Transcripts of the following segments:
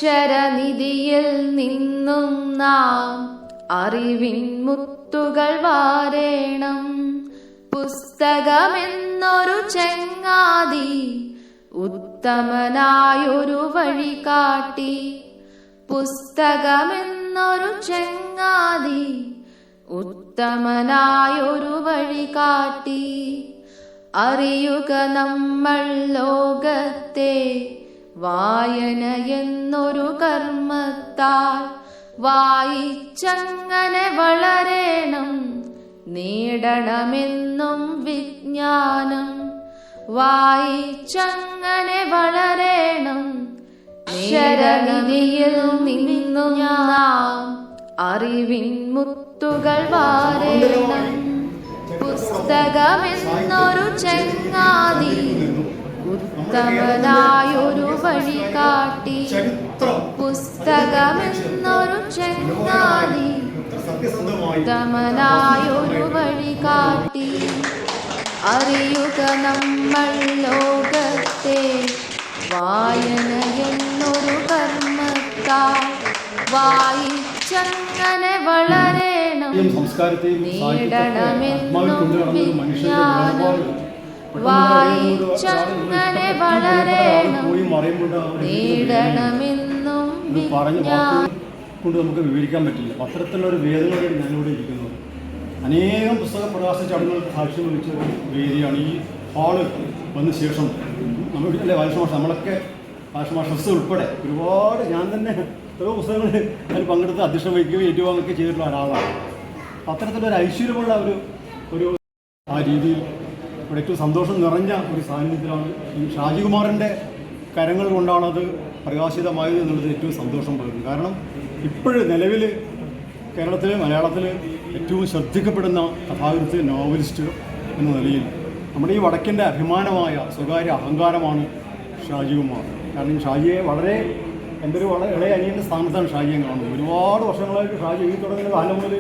അക്ഷരനിധിയിൽ നിന്നും നാം അറിവിൻ മുത്തുകൾ വാരേണം. പുസ്തകമെന്നൊരു ചങ്ങാതി ഉത്തമനായൊരു വഴി കാട്ടി. പുസ്തകമെന്നൊരു ചങ്ങാതി ഉത്തമനായൊരു വഴി കാട്ടി. അറിയുക നമ്മൾ ലോകത്തെ വായന എന്നൊരു കർമ്മത്താൽ. വായിച്ചങ്ങനെ വളരേണം, നേടണമെന്നും വിജ്ഞാനം. വായിച്ചങ്ങനെ വളരേണം, അക്ഷരനിധിയിൽ നിന്നും നാം അറിവിൻ മുത്തുകൾ വാരേണം. പുസ്തകമെന്നൊരു ചങ്ങാതി ഉത്തമനായൊരു വഴി കാട്ടി. പുസ്തകമെന്നൊരു ചങ്ങാതി ഉത്തമനായൊരു വഴി കാട്ടി. അറിയുക നമ്മൾ ലോകത്തെ വായന എന്നൊരു കർമ്മത്താൽ. വായിച്ചങ്ങനെ വളരേണം, നേടണമെന്നും വിജ്ഞാനം. വായിച്ചങ്ങനെ വളരേണം, നേടണമെന്നും വിജ്ഞാനം. കൊണ്ട് നമുക്ക് വിവരിക്കാൻ പറ്റില്ല. അത്തരത്തിലുള്ള ഒരു വേദികളാണ് ഞാനിവിടെ ഇരിക്കുന്നത്. അനേകം പുസ്തക പ്രകാശ ചടങ്ങുകൾക്ക് സാക്ഷ്യം വഹിച്ച വേദിയാണ് ഈ ഹാള് വന്ന ശേഷം. നമ്മുടെ അല്ലെ വാൽഷമാഷ, നമ്മളൊക്കെ വാൽഷമാഷ ഉൾപ്പെടെ ഒരുപാട് ഞാൻ തന്നെ ഓരോ പുസ്തകങ്ങൾ അതിൽ പങ്കെടുത്ത് അധ്യക്ഷം വഹിക്കുകയും ഏറ്റുവാങ്ങുകയൊക്കെ ചെയ്തിട്ടുള്ള ഒരാളാണ്. അത്തരത്തിലൊരു ഐശ്വര്യമുള്ള ഒരു ആ രീതിയിൽ ഇവിടെ ഏറ്റവും സന്തോഷം നിറഞ്ഞ ഒരു സാന്നിധ്യത്തിലാണ് ഈ ഷാജികുമാറിൻ്റെ കരങ്ങൾ കൊണ്ടാണത് പ്രകാശിതമായത് എന്നുള്ളത് ഏറ്റവും സന്തോഷം പകരുന്നു. കാരണം ഇപ്പോഴും നിലവിൽ കേരളത്തിൽ മലയാളത്തിൽ ഏറ്റവും ശ്രദ്ധിക്കപ്പെടുന്ന കഥാകൃത്ത്, നോവലിസ്റ്റ് എന്ന നിലയിൽ നമ്മുടെ ഈ വടക്കിൻ്റെ അഭിമാനമായ സ്വകാര്യ അഹങ്കാരമാണ് ഷാജികുമാർ. കാരണം ഷാജിയെ വളരെ എൻ്റെ ഒരു വളരെ ഇളയ അനിയൻ്റെ സ്ഥാനത്താണ് ഷാജിയെ കാണുന്നത്. ഒരുപാട് വർഷങ്ങളായിട്ട് ഷാജി എഴുതി തുടങ്ങുന്ന കാലം മുതൽ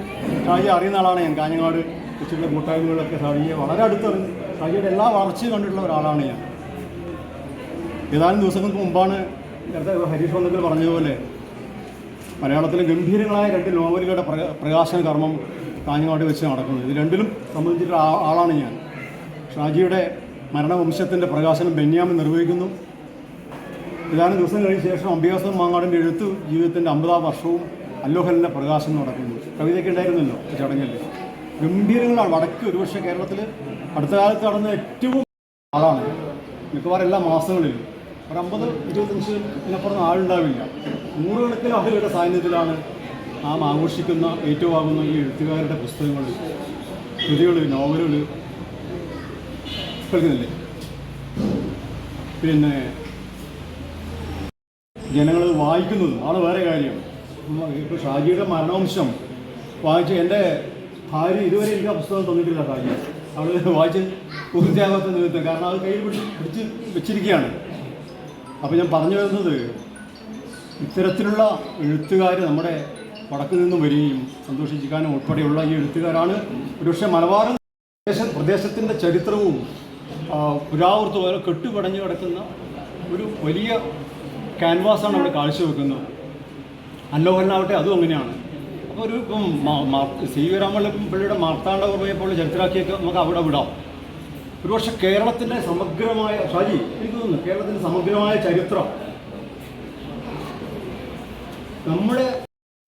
ഷാജിയെ അറിയുന്ന ആളാണ് ഞാൻ. കാഞ്ഞങ്ങാട് വെച്ചിട്ടുള്ള കൂട്ടായ്മകളിലൊക്കെ ഷാജിയെ വളരെ അടുത്തറിഞ്ഞ് ഷാജിയുടെ എല്ലാ വളർച്ചയും കണ്ടിട്ടുള്ള ഒരാളാണ് ഞാൻ. ഏതാനും ദിവസങ്ങൾക്ക് മുമ്പാണ് നേരത്തെ ഹരീഷ് വന്നതിൽ പറഞ്ഞതുപോലെ മലയാളത്തിലെ ഗംഭീരങ്ങളായ 2 നോവലുകളുടെ പ്രകാശന കർമ്മം കാഞ്ഞങ്ങാട് വെച്ച് നടക്കുന്നത്. ഇത് രണ്ടിലും സംബന്ധിച്ചിട്ടുള്ള ആളാണ് ഞാൻ. ഷാജിയുടെ മരണവംശത്തിൻ്റെ പ്രകാശനം ബെന്യാമിൻ നിർവഹിക്കുന്നു. ഏതാനും ദിവസം കഴിഞ്ഞ ശേഷം അംബികാസും മാങ്ങാടിൻ്റെ എഴുത്ത് ജീവിതത്തിൻ്റെ 50-ാം വർഷവും അല്ലോഹലിൻ്റെ പ്രകാശനം നടക്കുന്നു. കവിതയൊക്കെ ഉണ്ടായിരുന്നല്ലോ ചടങ്ങിൽ. ഗംഭീരങ്ങളാണ്. വടക്ക് ഒരുപക്ഷെ കേരളത്തിൽ അടുത്ത കാലത്ത് നടന്ന ഏറ്റവും ആളാണ്. മിക്കവാറും എല്ലാ മാസങ്ങളിലും ഒരു 50-25 ഇതിനപ്പുറം ആളുണ്ടാവില്ല. 100 കണക്കിന് ആളുകളുടെ സാന്നിധ്യത്തിലാണ് നാം ആഘോഷിക്കുന്ന ഏറ്റുവാകുന്ന ഈ എഴുത്തുകാരുടെ പുസ്തകങ്ങൾ, കൃതികൾ, നോവലുകൾ കേൾക്കുന്നില്ലേ. പിന്നെ ജനങ്ങൾ വായിക്കുന്നതും ആണ് വേറെ കാര്യം. ഇപ്പോൾ ഷാജിയുടെ മരണവംശം വായിച്ച് എൻ്റെ ഭാര്യ ഇതുവരെ എനിക്ക് ആ പുസ്തകം തന്നിട്ടില്ല. ഷാജി അവൾ വായിച്ച് പൂർത്തിയാകാത്ത നിമിത്തം, കാരണം അത് കയ്യിൽ പിടിച്ച് വെച്ചിരിക്കുകയാണ്. അപ്പോൾ ഞാൻ പറഞ്ഞു വരുന്നത്, ഇത്തരത്തിലുള്ള എഴുത്തുകാർ നമ്മുടെ വടക്ക് നിന്നും വരികയും സന്തോഷിക്കാനും ഉൾപ്പെടെയുള്ള ഈ എഴുത്തുകാരാണ് ഒരുപക്ഷെ മലബാർ പ്രദേശത്തിൻ്റെ ചരിത്രവും പുരാവൃത്തവും കെട്ടുപടഞ്ഞു കിടക്കുന്ന ഒരു വലിയ ക്യാൻവാസാണ് അവിടെ കാഴ്ചവെക്കുന്നത്. അല്ലോഹലിനാവട്ടെ അതും അങ്ങനെയാണ്. അപ്പോൾ ഒരു സി വി രാമപിള്ളയുടെ മാർത്താണ്ഡവർമ്മയെ പോലെ ചരിത്രാക്കിയൊക്കെ നമുക്ക് അവിടെ വിടാം. ഒരുപക്ഷെ കേരളത്തിൻ്റെ സമഗ്രമായ ഷാജി എനിക്ക് തോന്നുന്നു കേരളത്തിൻ്റെ സമഗ്രമായ ചരിത്രം നമ്മുടെ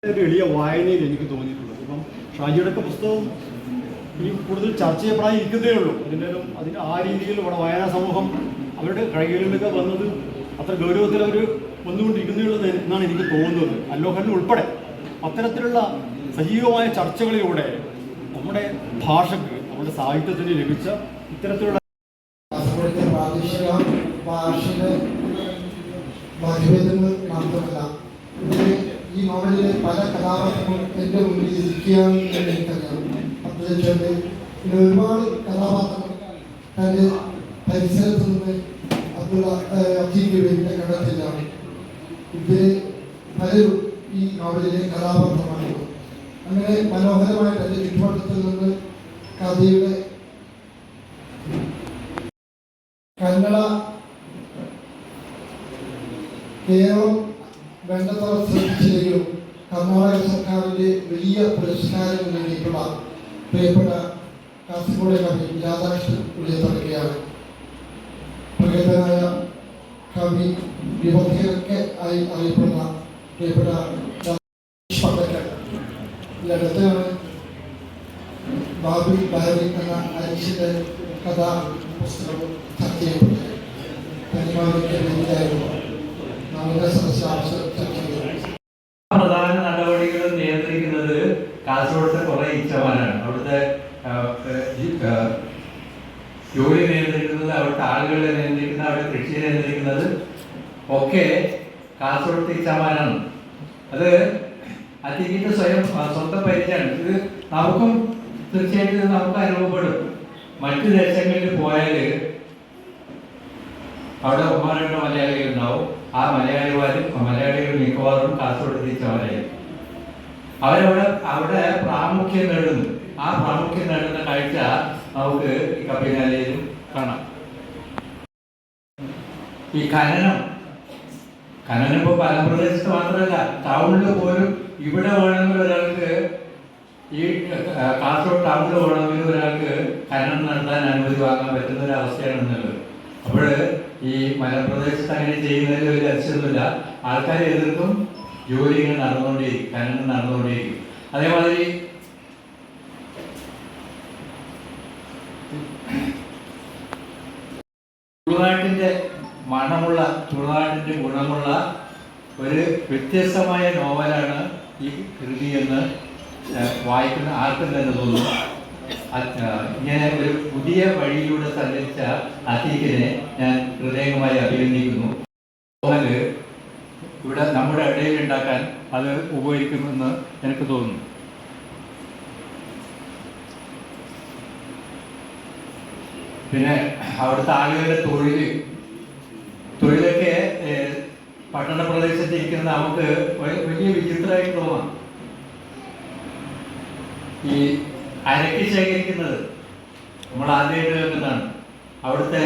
ഒരു എളിയ വായനയിൽ എനിക്ക് തോന്നിയിട്ടുള്ളത്. ഇപ്പം ഷാജിയുടെയൊക്കെ പുസ്തകം ഇനി കൂടുതൽ ചർച്ച ചെയ്യപ്പെടാൻ ഇരിക്കുന്നതേ ഉള്ളൂ. അതിൻ്റെ ആ രീതിയിൽ ഇവിടെ വായനാ സമൂഹം അവരുടെ കൈകളിലൊക്കെ വന്നത് അത്ര ഗൗരവത്തിൽ അവർ വന്നുകൊണ്ടിരിക്കുന്നേ ഉള്ളൂ എന്നാണ് എനിക്ക് തോന്നുന്നത്. അല്ലോഹലിൽ ഉൾപ്പെടെ അത്തരത്തിലുള്ള സജീവമായ ചർച്ചകളിലൂടെ നമ്മുടെ ഭാഷയ്ക്ക്, നമ്മുടെ സാഹിത്യത്തിന് ലഭിച്ച ഇത്തരത്തിലുള്ള പ്രാദേശിക ഭാഷയുടെ മാത്രമല്ല ഈ നോവലിലെ പല കഥാപാത്രങ്ങളും എൻ്റെ മുന്നിൽ ഇരിക്കുകയാണ് എന്ന് എനിക്കറിയാം. അബ്ദുൽ ഒരുപാട് കഥാപാത്രങ്ങൾ തൻ്റെ പരിസരത്ത് നിന്ന് അബ്ദുള്ള കണ്ടെത്തിലാണ്. ഇവര് പലരും ഈ നോവലിലെ കഥാപാത്രമാണ്. അങ്ങനെ മനോഹരമായ തൻ്റെ ചുറ്റുവട്ടത്തിൽ നിന്ന് കഥയുടെ കന്നഡ, കേരളം, വേണ്ട എഴുതാനും വേണ്ടിയിട്ടുള്ള പ്രിയപ്പെട്ട കാസർഗോഡ് കവി രാധാകൃഷ്ണൻ ഇവിടെ തുടങ്ങുകയാണ്. പ്രഗത്ഭനായ കവി വിഭക്തികളൊക്കെ ആയി അറിയപ്പെടുന്ന പ്രിയപ്പെട്ട പണ്ടക്കൽ അടുത്താണ് ബാബി ബാരി എന്ന അരീഷിന്റെ കഥാ പുസ്തകം ചർച്ച ചെയ്യപ്പെട്ടത്. നമ്മുടെ സദസ്യ ചർച്ച ചെയ്തു. പ്രധാന നടപടികൾ നിയന്ത്രിക്കുന്നത് കാസർഗോഡത്തെ കുറെ ഇച്ഛമാരാണ്. അവിടുത്തെ ജോലി നിയന്ത്രിക്കുന്നത്, അവിടുത്തെ ആളുകളെ നിയന്ത്രിക്കുന്നത്, അവിടെ കൃഷിയെ നിയന്ത്രിക്കുന്നത് ഒക്കെ കാസർഗോഡത്തെ ഇച്ഛമാരാണ്. അത് അതിന്റെ സ്വന്തം പരിചയമാണ്. ഇത് നമുക്കും തീർച്ചയായിട്ടും നമുക്ക് അനുഭവപ്പെടും. മറ്റു ദേശങ്ങളിൽ പോയാൽ അവിടെ ഒമാനുള്ള മലയാളികൾ ഉണ്ടാവും. ആ മലയാളികൾ മിക്കവാറും കാസർഗോഡ് തിരിച്ചവരായിരിക്കും. അവിടെ പ്രാമുഖ്യം നേടുന്നു. ആ പ്രാമുഖ്യം നേടുന്ന കാഴ്ച നമുക്ക് ഈ കപ്പിനാലയിലും കാണാം. ഈ ഖനനം ഇപ്പോൾ പല പ്രദേശത്ത് മാത്രമല്ല, ടൗണിൽ പോലും ഇവിടെ വേണമെങ്കിൽ ഒരാൾക്ക്, ഈ കാസർഗോഡ് ടൗണിൽ വേണമെങ്കിൽ ഒരാൾക്ക് ഖനനം നടത്താൻ അനുമതി വാങ്ങാൻ പറ്റുന്ന ഒരു അവസ്ഥയാണെന്നുള്ളത്. അപ്പോൾ ഈ മലപ്രദേശത്ത് അങ്ങനെ ചെയ്യുന്നതിൽ ഒരു അതിശയമൊന്നുമില്ല. ആൾക്കാർ എതിർക്കും, ജോലികൾ നടന്നുകൊണ്ടേയിരിക്കും, ഖനനം നടന്നുകൊണ്ടേയിരിക്കും. അതേമാതിരി തുളുനാട്ടിൻ്റെ ഗുണമുള്ള ഒരു വ്യത്യസ്തമായ നോവലാണ് ഈ കൃതി എന്ന് വായിക്കുന്ന ആർക്കും തന്നെ തോന്നുന്നു. ഇങ്ങനെ ഒരു പുതിയ വഴിയിലൂടെ സഞ്ചരിച്ച അത്തീക്കിനെ ഞാൻ ഹൃദയമായി അഭിനന്ദിക്കുന്നു. നോവല് ഇവിടെ നമ്മുടെ ഇടയിൽ ഉണ്ടാക്കാൻ അത് ഉപകരിക്കുമെന്ന് എനിക്ക് തോന്നുന്നു. പിന്നെ അവിടുത്തെ ആളുകളുടെ തൊഴിലൊക്കെ പട്ടണ പ്രദേശത്തിരിക്കുന്ന നമുക്ക് വലിയ വിചിത്രമായിട്ട് തോന്നാം. ഈ അരക്ക് ശേഖരിക്കുന്നത് നമ്മൾ ആദ്യമായിട്ട് കേൾക്കുന്നതാണ്. അവിടുത്തെ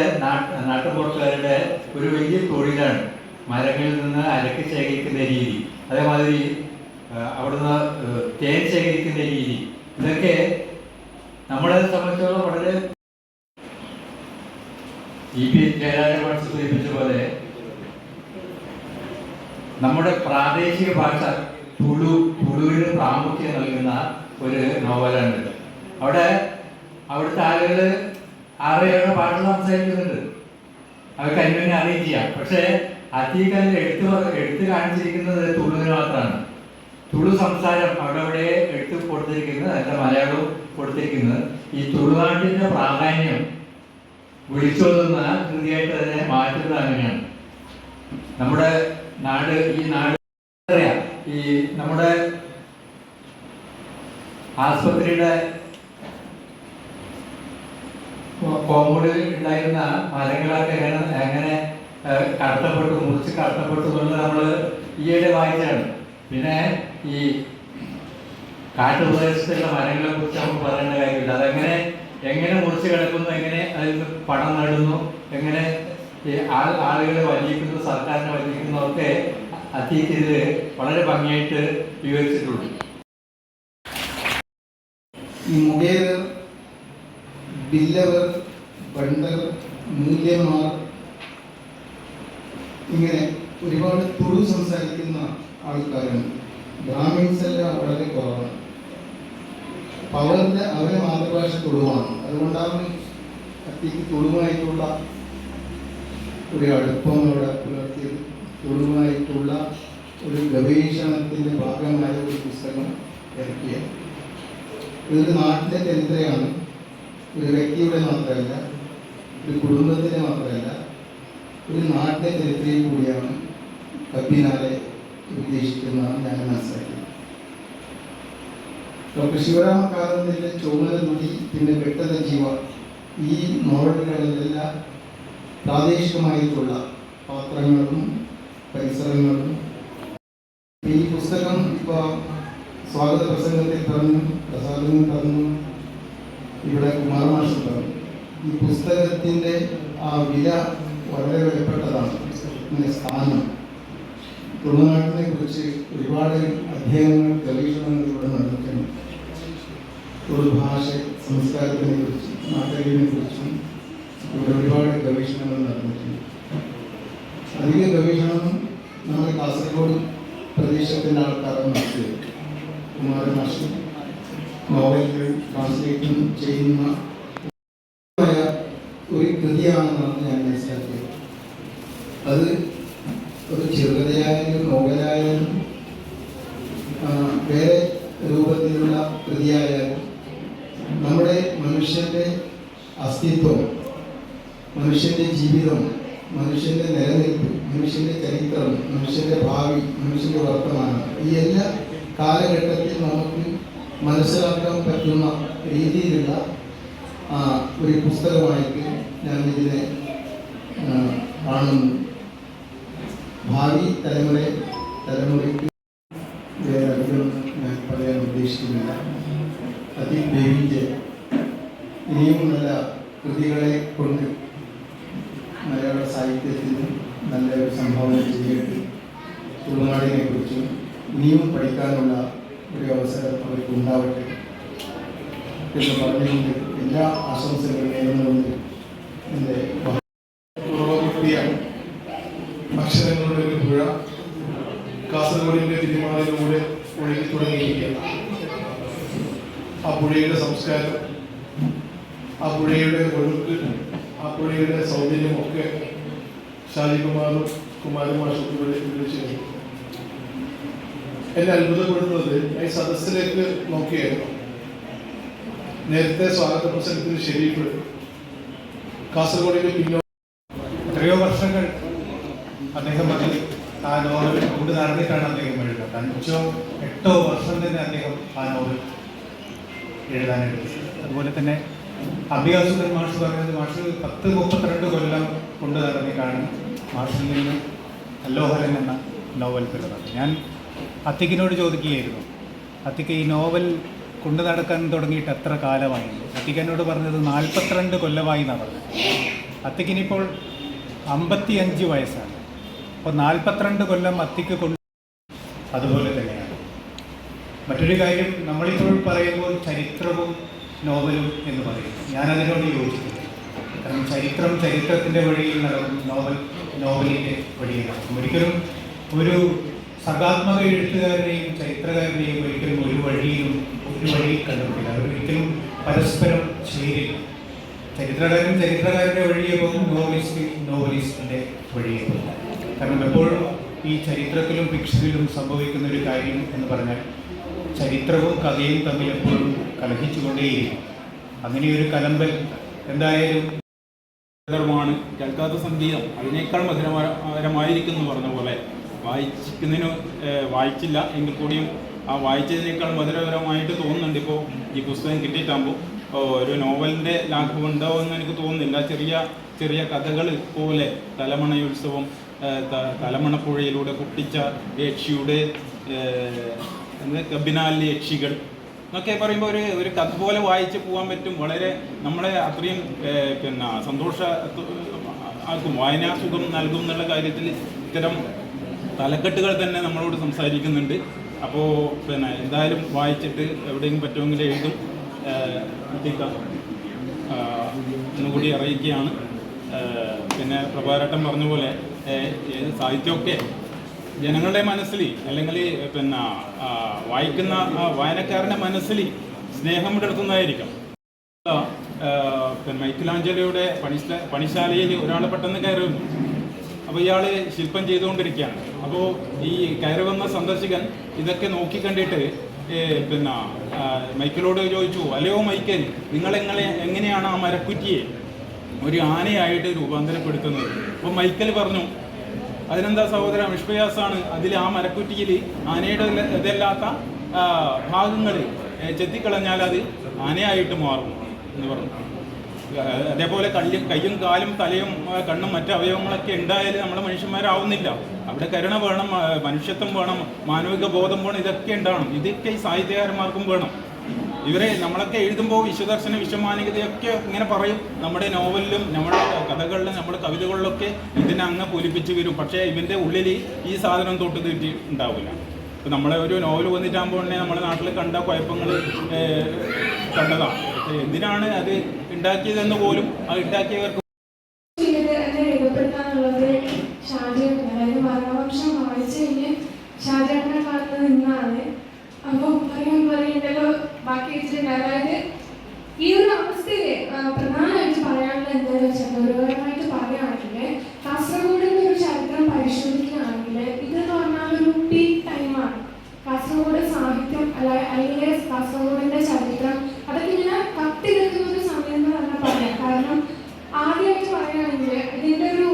നാട്ടുപുറത്തുകാരുടെ ഒരു വലിയ തൊഴിലാണ് മരങ്ങളിൽ നിന്ന് അരക്ക് ശേഖരിക്കുന്ന രീതി. അതേമാതിരി അവിടുന്ന് തേൻ ശേഖരിക്കുന്ന രീതി, ഇതൊക്കെ നമ്മളെ സംബന്ധിച്ചോളം വളരെ ജയരാജ സൂചിപ്പിച്ച പോലെ നമ്മുടെ പ്രാദേശിക ഭാഷ തുളുവിന് പ്രാമുഖ്യം നൽകുന്ന ഒരു നോവലാണിത്. അവിടുത്തെ ആളുകൾ 6-7 ഭാഷ സംസാരിക്കുന്നുണ്ട്. അവർക്ക് അതിനെ അറിയുകയും ചെയ്യാം. പക്ഷേ അത്തീക്കല്ലിൽ എടുത്തു കാണിച്ചിരിക്കുന്നത് തുളുവിന് മാത്രമാണ്. തുളു സംസാരം അവിടെ എടുത്തു കൊടുത്തിരിക്കുന്നത്, അതിൻ്റെ മലയാളവും കൊടുത്തിരിക്കുന്നത് ഈ തുളുനാട്ടിൻ്റെ പ്രാധാന്യം വിളിച്ചോതുന്ന കൃതിയായിട്ട് അതിനെ മാറ്റുന്നത് അങ്ങനെയാണ്. നമ്മുടെ നാട്, ഈ നാട് അറിയാം, ഈ നമ്മുടെ ആസ്പത്രിയുടെ കോമ്പൗണ്ടിൽ ഉണ്ടായിരുന്ന മരങ്ങളൊക്കെ എങ്ങനെ മുറിച്ച് കടത്തപ്പെട്ടു എന്നുള്ളത് നമ്മൾ ഈയിടെ വായിച്ചാണ്. പിന്നെ ഈ കാട്ടുപ്രദേശത്തുള്ള മരങ്ങളെ കുറിച്ച് നമുക്ക് പറയേണ്ട കാര്യമില്ല. എങ്ങനെ മുറിച്ച് കിടക്കുന്നു, എങ്ങനെ അതിൽ നിന്ന് പണം നേടുന്നു, എങ്ങനെ ആളുകളെ വലിയിക്കുന്നു, സർക്കാരിനെ വലിയിക്കുന്നു ഒക്കെ അത്തീക്കിൽ വളരെ ഭംഗിയായിട്ട് വിവരിച്ചിട്ടുണ്ട്. ഈ മുഖേർ, ബില്ലവർ, ബണ്ടർ, മൂല്യന്മാർ, ഇങ്ങനെ ഒരുപാട് തുളു സംസാരിക്കുന്ന ആൾക്കാരുണ്ട്. ബ്രാഹ്മിൻസ് എല്ലാം വളരെ കുറവാണ്. അവരുടെ മാതൃഭാഷ തുളുവാണ്. അതുകൊണ്ടാണ് അത്തീക്ക് തുളുവായിട്ടുള്ള ഒരു അടുപ്പം അവിടെ പുലർത്തിയത്. തുളുവായിട്ടുള്ള ഒരു ഗവേഷണത്തിൻ്റെ ഭാഗമായ ഒരു പുസ്തകം ഇറക്കിയത്. ഇതൊരു നാട്ടിലെ ചരിത്രമാണ്. ഒരു വ്യക്തിയുടെ മാത്രമല്ല, ഒരു കുടുംബത്തിൻ്റെ മാത്രമല്ല, ഒരു നാട്ടിലെ ചരിത്രയും കൂടിയാണ് കപ്പിനാലെ ഉദ്ദേശിക്കുന്നതാണ് ഞാൻ മനസ്സിലാക്കിയത്. ഡോക്ടർ ശിവരാമ കാരന്തിൻ്റെ ചുവന്ന തുടി, പിന്നെ വെട്ടത ജീവ, ഈ നോവലുകളിലെല്ലാം പ്രാദേശികമായിട്ടുള്ള പാത്രങ്ങളും പരിസരങ്ങളും. ഈ പുസ്തകം ഇപ്പോൾ സ്വാഗത പ്രസംഗത്തിൽ പറഞ്ഞു, പ്രസാദങ്ങൾ പറഞ്ഞു, ഇവിടെ കുമാരമാഷ് പറഞ്ഞു. ഈ പുസ്തകത്തിൻ്റെ ആ വില വളരെ വിലപ്പെട്ടതാണ്. ഇതിൻ്റെ സ്ഥാനം, തുളുനാട്ടിനെ കുറിച്ച് ഒരുപാട് അധ്യയനങ്ങൾ, ഗവേഷണങ്ങൾ ഇവിടെ നടന്നിട്ടുണ്ട്. തുളു ഭാഷ സംസ്കാരത്തിനെ കുറിച്ചും നാട്ടകയെ കുറിച്ചും ഇവിടെ ഒരുപാട് ഗവേഷണങ്ങൾ നടന്നിട്ടുണ്ട്. അധിക ഗവേഷണം നമ്മുടെ കാസർഗോഡ് പ്രദേശത്തിൻ്റെ ആൾക്കാരാണ് നടത്തിയത്. കുമാരനാശി നോവലുകൾ ട്രാൻസ്ലേഷൻ ചെയ്യുന്ന ഒരു കൃതിയാണെന്നാണ് ഞാൻ മനസ്സിലാക്കിയത്. അത് ഒരു ചെറുകഥയായാലും നോവലായാലും വേറെ രൂപത്തിലുള്ള കൃതിയായാലും നമ്മുടെ മനുഷ്യൻ്റെ അസ്തിത്വം, മനുഷ്യൻ്റെ ജീവിതം, മനുഷ്യൻ്റെ നിലനിൽപ്പ്, മനുഷ്യൻ്റെ ചരിത്രം, മനുഷ്യൻ്റെ ഭാവി, മനുഷ്യൻ്റെ വർത്തമാനം, ഈ എല്ലാ കാലഘട്ടത്തിൽ നമുക്ക് മനസ്സിലാക്കാൻ പറ്റുന്ന രീതിയിലുള്ള ഒരു പുസ്തകമായിട്ട് ഞാൻ ഇതിനെ കാണുന്നു. ഭാവി തലമുറയ്ക്ക് വേറെ അധികമൊന്നും ഞാൻ പറയാൻ ഉദ്ദേശിക്കുന്നില്ല. അതിബേബിൻ്റെ ഇനിയും നല്ല കൃതികളെ കൊണ്ട് മലയാള സാഹിത്യത്തിന് നല്ല ഒരു സംഭാവന ചെയ്തിട്ട് തുളുനാടിനെ കുറിച്ചും ഇനിയും പഠിക്കാനുള്ള ഒരു അവസരം അവർക്ക് ഉണ്ടാവട്ടെ എന്ന് പറഞ്ഞുകൊണ്ട് എല്ലാ ആശംസകളും നേർന്നുകൊണ്ട് എൻ്റെ അക്ഷരങ്ങളുടെ ഒരു പുഴ കാസർഗോഡിൻ്റെ തിരുമാലയിലൂടെ ഒഴുകി തുടങ്ങിയിരിക്കുകയാണ്. ആ പുഴയുടെ സംസ്കാരം, ആ പുഴയുടെ ഒഴുക്ക്, ആ പുഴയുടെ സൗന്ദര്യമൊക്കെ ഷാജികുമാറും കുമാരമാഷൊക്കെ വിളിച്ചിരുന്നു. എന്നെ അത്ഭുതപ്പെടുന്നത് ഈ സദസ്സിലേക്ക് നോക്കിയായിരുന്നു. നേരത്തെ സ്വാഗത പ്രസംഗത്തിന് ഷെരീഫ് കാസർഗോഡിന്റെ എത്രയോ വർഷങ്ങൾ അദ്ദേഹം അത് ആ നോവൽ കൊണ്ട് നടന്നിട്ടാണ് അദ്ദേഹം എഴുതുന്നത്. 5-8 വർഷം തന്നെ അദ്ദേഹം ആ നോവൽ എഴുതാനെടുത്തു. അതുപോലെ തന്നെ അബിയാസുദ്ദീൻ മാഷ് പറഞ്ഞത് മാഷ് 10-32 കൊല്ലം കൊണ്ട് നടന്നിട്ടാണ് മാഷിൽ നിന്ന് അല്ലോഹരൻ എന്ന നോവൽ പിറന്നത്. ഞാൻ അത്തിക്കിനോട് ചോദിക്കുകയായിരുന്നു, അത്തിക്ക് ഈ നോവൽ കൊണ്ടു നടക്കാൻ തുടങ്ങിയിട്ട് എത്ര കാലമായി? അത്തിക്ക് എന്നോട് പറഞ്ഞത് 42 കൊല്ലമായി എന്നാണ് പറഞ്ഞത്. അത്തിക്കിനിപ്പോൾ 55 വയസ്സാണ്. അപ്പോൾ 42 കൊല്ലം അത്തിക്ക് കൊണ്ട് അതുപോലെ തന്നെയാണ്. മറ്റൊരു കാര്യം, നമ്മളിപ്പോൾ പറയുമ്പോൾ ചരിത്രവും നോവലും എന്ന് പറയും. ഞാനതിനോട് യോജിക്കുന്നു. കാരണം ചരിത്രത്തിൻ്റെ വഴിയിൽ നടക്കും, നോവലിൻ്റെ വഴിയിൽ നടക്കും. ഒരിക്കലും ഒരു സർഗാത്മക എഴുത്തുകാരനെയും ചരിത്രകാരനെയും ഒരിക്കലും ഒരു വഴിയിൽ കണ്ടുപിടിക്കില്ല. അവരൊരിക്കലും പരസ്പരം ചേരില്ല. ചരിത്രകാരൻ്റെ വഴിയെ പോകും, നോവലിസ്റ്റിൻ്റെ വഴിയെ പോകും. കാരണം എപ്പോഴും ഈ ചരിത്രത്തിലും ഫിക്ഷനിലും സംഭവിക്കുന്ന ഒരു കാര്യം എന്ന് പറഞ്ഞാൽ ചരിത്രവും കഥയും തമ്മിൽ എപ്പോഴും കലഹിച്ചുകൊണ്ടേയിരിക്കും. അങ്ങനെയൊരു കലമ്പൽ എന്തായാലും മാണ്. കേൾക്കാത്ത സംഗീതം അതിനേക്കാൾ മധുരമായിരിക്കും എന്ന് പറഞ്ഞ പോലെ വായിച്ചില്ല എങ്കിൽ കൂടിയും ആ വായിച്ചതിനേക്കാൾ മധുരകരമായിട്ട് തോന്നുന്നുണ്ട്. ഇപ്പോൾ ഈ പുസ്തകം കിട്ടിയിട്ടാകുമ്പോൾ ഒരു നോവലിൻ്റെ ലാഘവം ഉണ്ടാവും എന്ന് എനിക്ക് തോന്നുന്നില്ല. ചെറിയ ചെറിയ കഥകൾ പോലെ തലമണയുത്സവം, തലമണപ്പുഴയിലൂടെ പൊട്ടിച്ച യക്ഷിയുടെ കബിനാലിലെ യക്ഷികൾ എന്നൊക്കെ പറയുമ്പോൾ ഒരു കഥ പോലെ വായിച്ച് പോകാൻ പറ്റും. വളരെ നമ്മളെ അത്രയും സന്തോഷ ആക്കും, വായനാസുഖം നൽകും എന്നുള്ള കാര്യത്തിൽ ഇത്തരം തലക്കെട്ടുകൾ തന്നെ നമ്മളോട് സംസാരിക്കുന്നുണ്ട്. അപ്പോൾ എന്തായാലും വായിച്ചിട്ട് എവിടെയെങ്കിലും പറ്റുമെങ്കിൽ എഴുതും ഒന്നുകൂടി അറിയിക്കുകയാണ്. പിന്നെ പ്രഭാരട്ടം പറഞ്ഞ പോലെ സാഹിത്യമൊക്കെ ജനങ്ങളുടെ മനസ്സിൽ അല്ലെങ്കിൽ വായിക്കുന്ന വായനക്കാരൻ്റെ മനസ്സിൽ സ്നേഹം വിടർത്തുന്നതായിരിക്കും. മൈക്കലാഞ്ചലോയുടെ പണിശാലയിൽ ഒരാൾ പെട്ടെന്ന് കയറും. അപ്പോൾ ഇയാൾ ശില്പം ചെയ്തുകൊണ്ടിരിക്കുകയാണ്. അപ്പോൾ ഈ കയറി വന്ന സന്ദർശകൻ ഇതൊക്കെ നോക്കിക്കണ്ടിട്ട് മൈക്കിളോട് ചോദിച്ചു, അല്ലയോ മൈക്കൽ, എങ്ങനെയാണ് ആ മരക്കുറ്റിയെ ഒരു ആനയായിട്ട് രൂപാന്തരപ്പെടുത്തുന്നത്? അപ്പോൾ മൈക്കൽ പറഞ്ഞു, അതിനെന്താ സഹോദര, വിഷ്പ്രയാസാണ്. അതിൽ ആ മരക്കുറ്റിയിൽ ആനയുടെ ഇതല്ലാത്ത ഭാഗങ്ങൾ ചെത്തിക്കളഞ്ഞാൽ അത് ആനയായിട്ട് മാറും എന്ന് പറഞ്ഞു. അതേപോലെ കയ്യും കാലും തലയും കണ്ണും മറ്റു അവയവങ്ങളൊക്കെ ഉണ്ടായാലും നമ്മുടെ മനുഷ്യന്മാരാവുന്നില്ല. അവിടെ കരുണ വേണം, മനുഷ്യത്വം വേണം, മാനവിക ബോധം വേണം, ഇതൊക്കെ ഉണ്ടാവണം. ഇതൊക്കെ ഈ സാഹിത്യകാരന്മാർക്കും വേണം. നമ്മളൊക്കെ എഴുതുമ്പോൾ വിശ്വദർശന വിശ്വമാനികതയൊക്കെ ഇങ്ങനെ പറയും. നമ്മുടെ നോവലിലും നമ്മുടെ കഥകളിലും നമ്മുടെ കവിതകളിലൊക്കെ ഇതിനങ്ങ് പൊലിപ്പിച്ച് വരും. പക്ഷേ ഇവൻ്റെ ഉള്ളിൽ ഈ സാധനം തൊട്ട് തീറ്റി ഉണ്ടാവില്ല. ഇപ്പം നമ്മളെ ഒരു നോവൽ വന്നിട്ടാകുമ്പോൾ തന്നെ നമ്മുടെ നാട്ടിൽ കണ്ട കുഴപ്പങ്ങൾ കണ്ടതാണ്. എന്തിനാണ് അത് ഉണ്ടാക്കിയതെന്ന് പോലും അത് ഉണ്ടാക്കിയവർക്ക് രേഖപ്പെടുത്താനുള്ളത് ഷാജിയാണ്. അതായത് മരണവംശം വായിച്ചു കഴിഞ്ഞ് ഷാജിയുടെ കാലത്ത് നിന്നാണ്. അപ്പോൾ പറയണ്ടല്ലോ ബാക്കി വെച്ചിട്ടുണ്ട്. അതായത് ഈ ഒരു അവസ്ഥയില് പ്രധാനമായിട്ട് പറയാനുള്ളത് എന്താണെന്ന് വെച്ചാൽ ഗൗരവപരമായിട്ട് പറയുകയാണെങ്കിൽ കാസർഗോഡിന്റെ ഒരു ചരിത്രം പരിശോധിക്കുകയാണെങ്കിൽ ഇതെന്ന് പറഞ്ഞാൽ ഒരു പീക്ക് ടൈമാണ്. കാസർഗോഡ് സാഹിത്യം അല്ലെങ്കിൽ കാസർഗോഡിന്റെ ചരിത്രം അതൊക്കെ ഇങ്ങനെ കത്തിലെത്തുന്ന ഒരു സമയം എന്ന് പറഞ്ഞാൽ പറയാം. കാരണം ആദ്യമായിട്ട് പറയുകയാണെങ്കിൽ ഇതിന്റെ ഒരു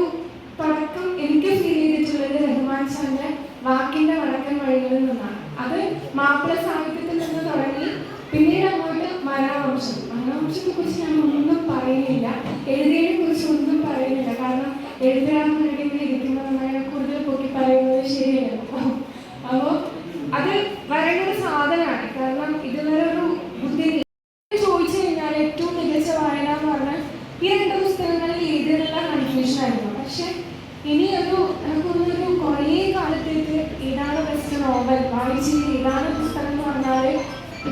തുടക്കം എനിക്ക് ഫീൽ ചെയ്തിട്ടുള്ളത് റഹ്മാൻ ഷാന്റെ വാക്കിന്റെ വടക്കൻ വഴികളിൽ നിന്നാണ്. അത് മാപ്പിള സാഹിത്യത്തിൽ നിന്ന് തുടങ്ങി പിന്നീട് അങ്ങോട്ട് മരണവംശത്തെ കുറിച്ച് ഞാൻ ഒന്നും പറയുന്നില്ല, എഴുതിയതിനെ കുറിച്ച് ഒന്നും പറയുന്നില്ല. കാരണം എഴുതുകാരൻ ഇരിക്കുന്നതിനെ കൂടുതൽ പൊക്കി പറയുന്നത് ശരിയല്ല. അപ്പോൾ അത് വരേണ്ട ഒരു സാധനമാണ്. കാരണം ഇതുവരെ ഒരു ബുദ്ധി ചോദിച്ചു കഴിഞ്ഞാൽ ഏറ്റവും മികച്ച വായന എന്ന് പറഞ്ഞാൽ ഈ 2 പുസ്തകങ്ങളിൽ ഏതിനുള്ള കൺഫ്യൂഷൻ ആയിരുന്നു. പക്ഷെ ഇനി എനിക്കൊന്നൊരു കുറേ കാലത്തേക്ക് ഏതാണ് ബെസ്റ്റ് നോവൽ വായിച്ച് ഏതാണ് പുസ്തകം എന്ന് പറഞ്ഞാൽ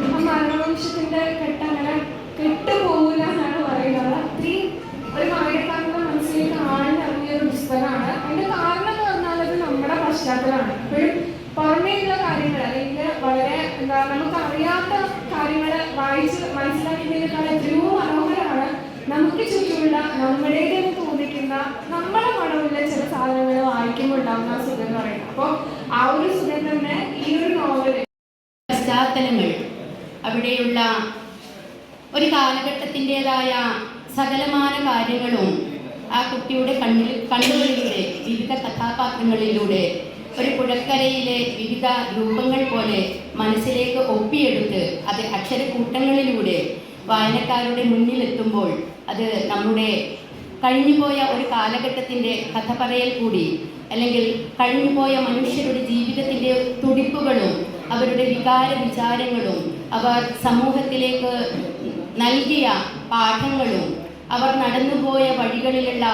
ആ മരണവംശത്തിന്റെ കെട്ടങ്ങനെ കെട്ടുപോകില്ല എന്നാണ് പറയുന്നത്. അത്രയും ഒരു വായനക്കാരുടെ മനസ്സിലേക്ക് ആഴ്ന്നിറങ്ങിയ ഒരു പുസ്തകമാണ്. അതിന്റെ കാരണം എന്ന് പറഞ്ഞാൽ അത് നമ്മുടെ പശ്ചാത്തലമാണ്. ഇപ്പോഴും പുറമേയുള്ള കാര്യങ്ങൾ അല്ലെങ്കിൽ വളരെ നമുക്ക് അറിയാത്ത കാര്യങ്ങൾ വായിച്ച് മനസ്സിലാക്കിയതിനേക്കാൾ എത്രയോ മനോഹരമാണ് നമുക്ക് ചുറ്റുമുള്ള നമ്മുടേതെന്ന് തോന്നിക്കുന്ന നമ്മളെ മണമുള്ള ചില സാധനങ്ങൾ വായിക്കുമ്പോൾ ഉണ്ടാകുന്ന സുഖം എന്ന് പറയുന്നത്. അപ്പോൾ ആ ഒരു സുഖം തന്നെ ഈ ഒരു നോവൽ പശ്ചാത്തലങ്ങൾ, അവിടെയുള്ള ഒരു കാലഘട്ടത്തിൻ്റെതായ സകലമാന കാര്യങ്ങളും ആ കുട്ടിയുടെ കണ്ണുകളിലൂടെ വിവിധ കഥാപാത്രങ്ങളിലൂടെ ഒരു പുഴക്കരയിലെ വിവിധ രൂപങ്ങൾ പോലെ മനസ്സിലേക്ക് ഒപ്പിയെടുത്ത് അത് അക്ഷരക്കൂട്ടങ്ങളിലൂടെ വായനക്കാരുടെ മുന്നിലെത്തുമ്പോൾ അത് നമ്മുടെ കഴിഞ്ഞുപോയ ഒരു കാലഘട്ടത്തിൻ്റെ കഥ പറയൽ കൂടി, അല്ലെങ്കിൽ കഴിഞ്ഞുപോയ മനുഷ്യരുടെ ജീവിതത്തിൻ്റെ തുടിപ്പുകളും അവരുടെ വികാര വിചാരങ്ങളും അവർ സമൂഹത്തിലേക്ക് നൽകിയ പാഠങ്ങളും അവർ നടന്നുപോയ വഴികളിലുള്ള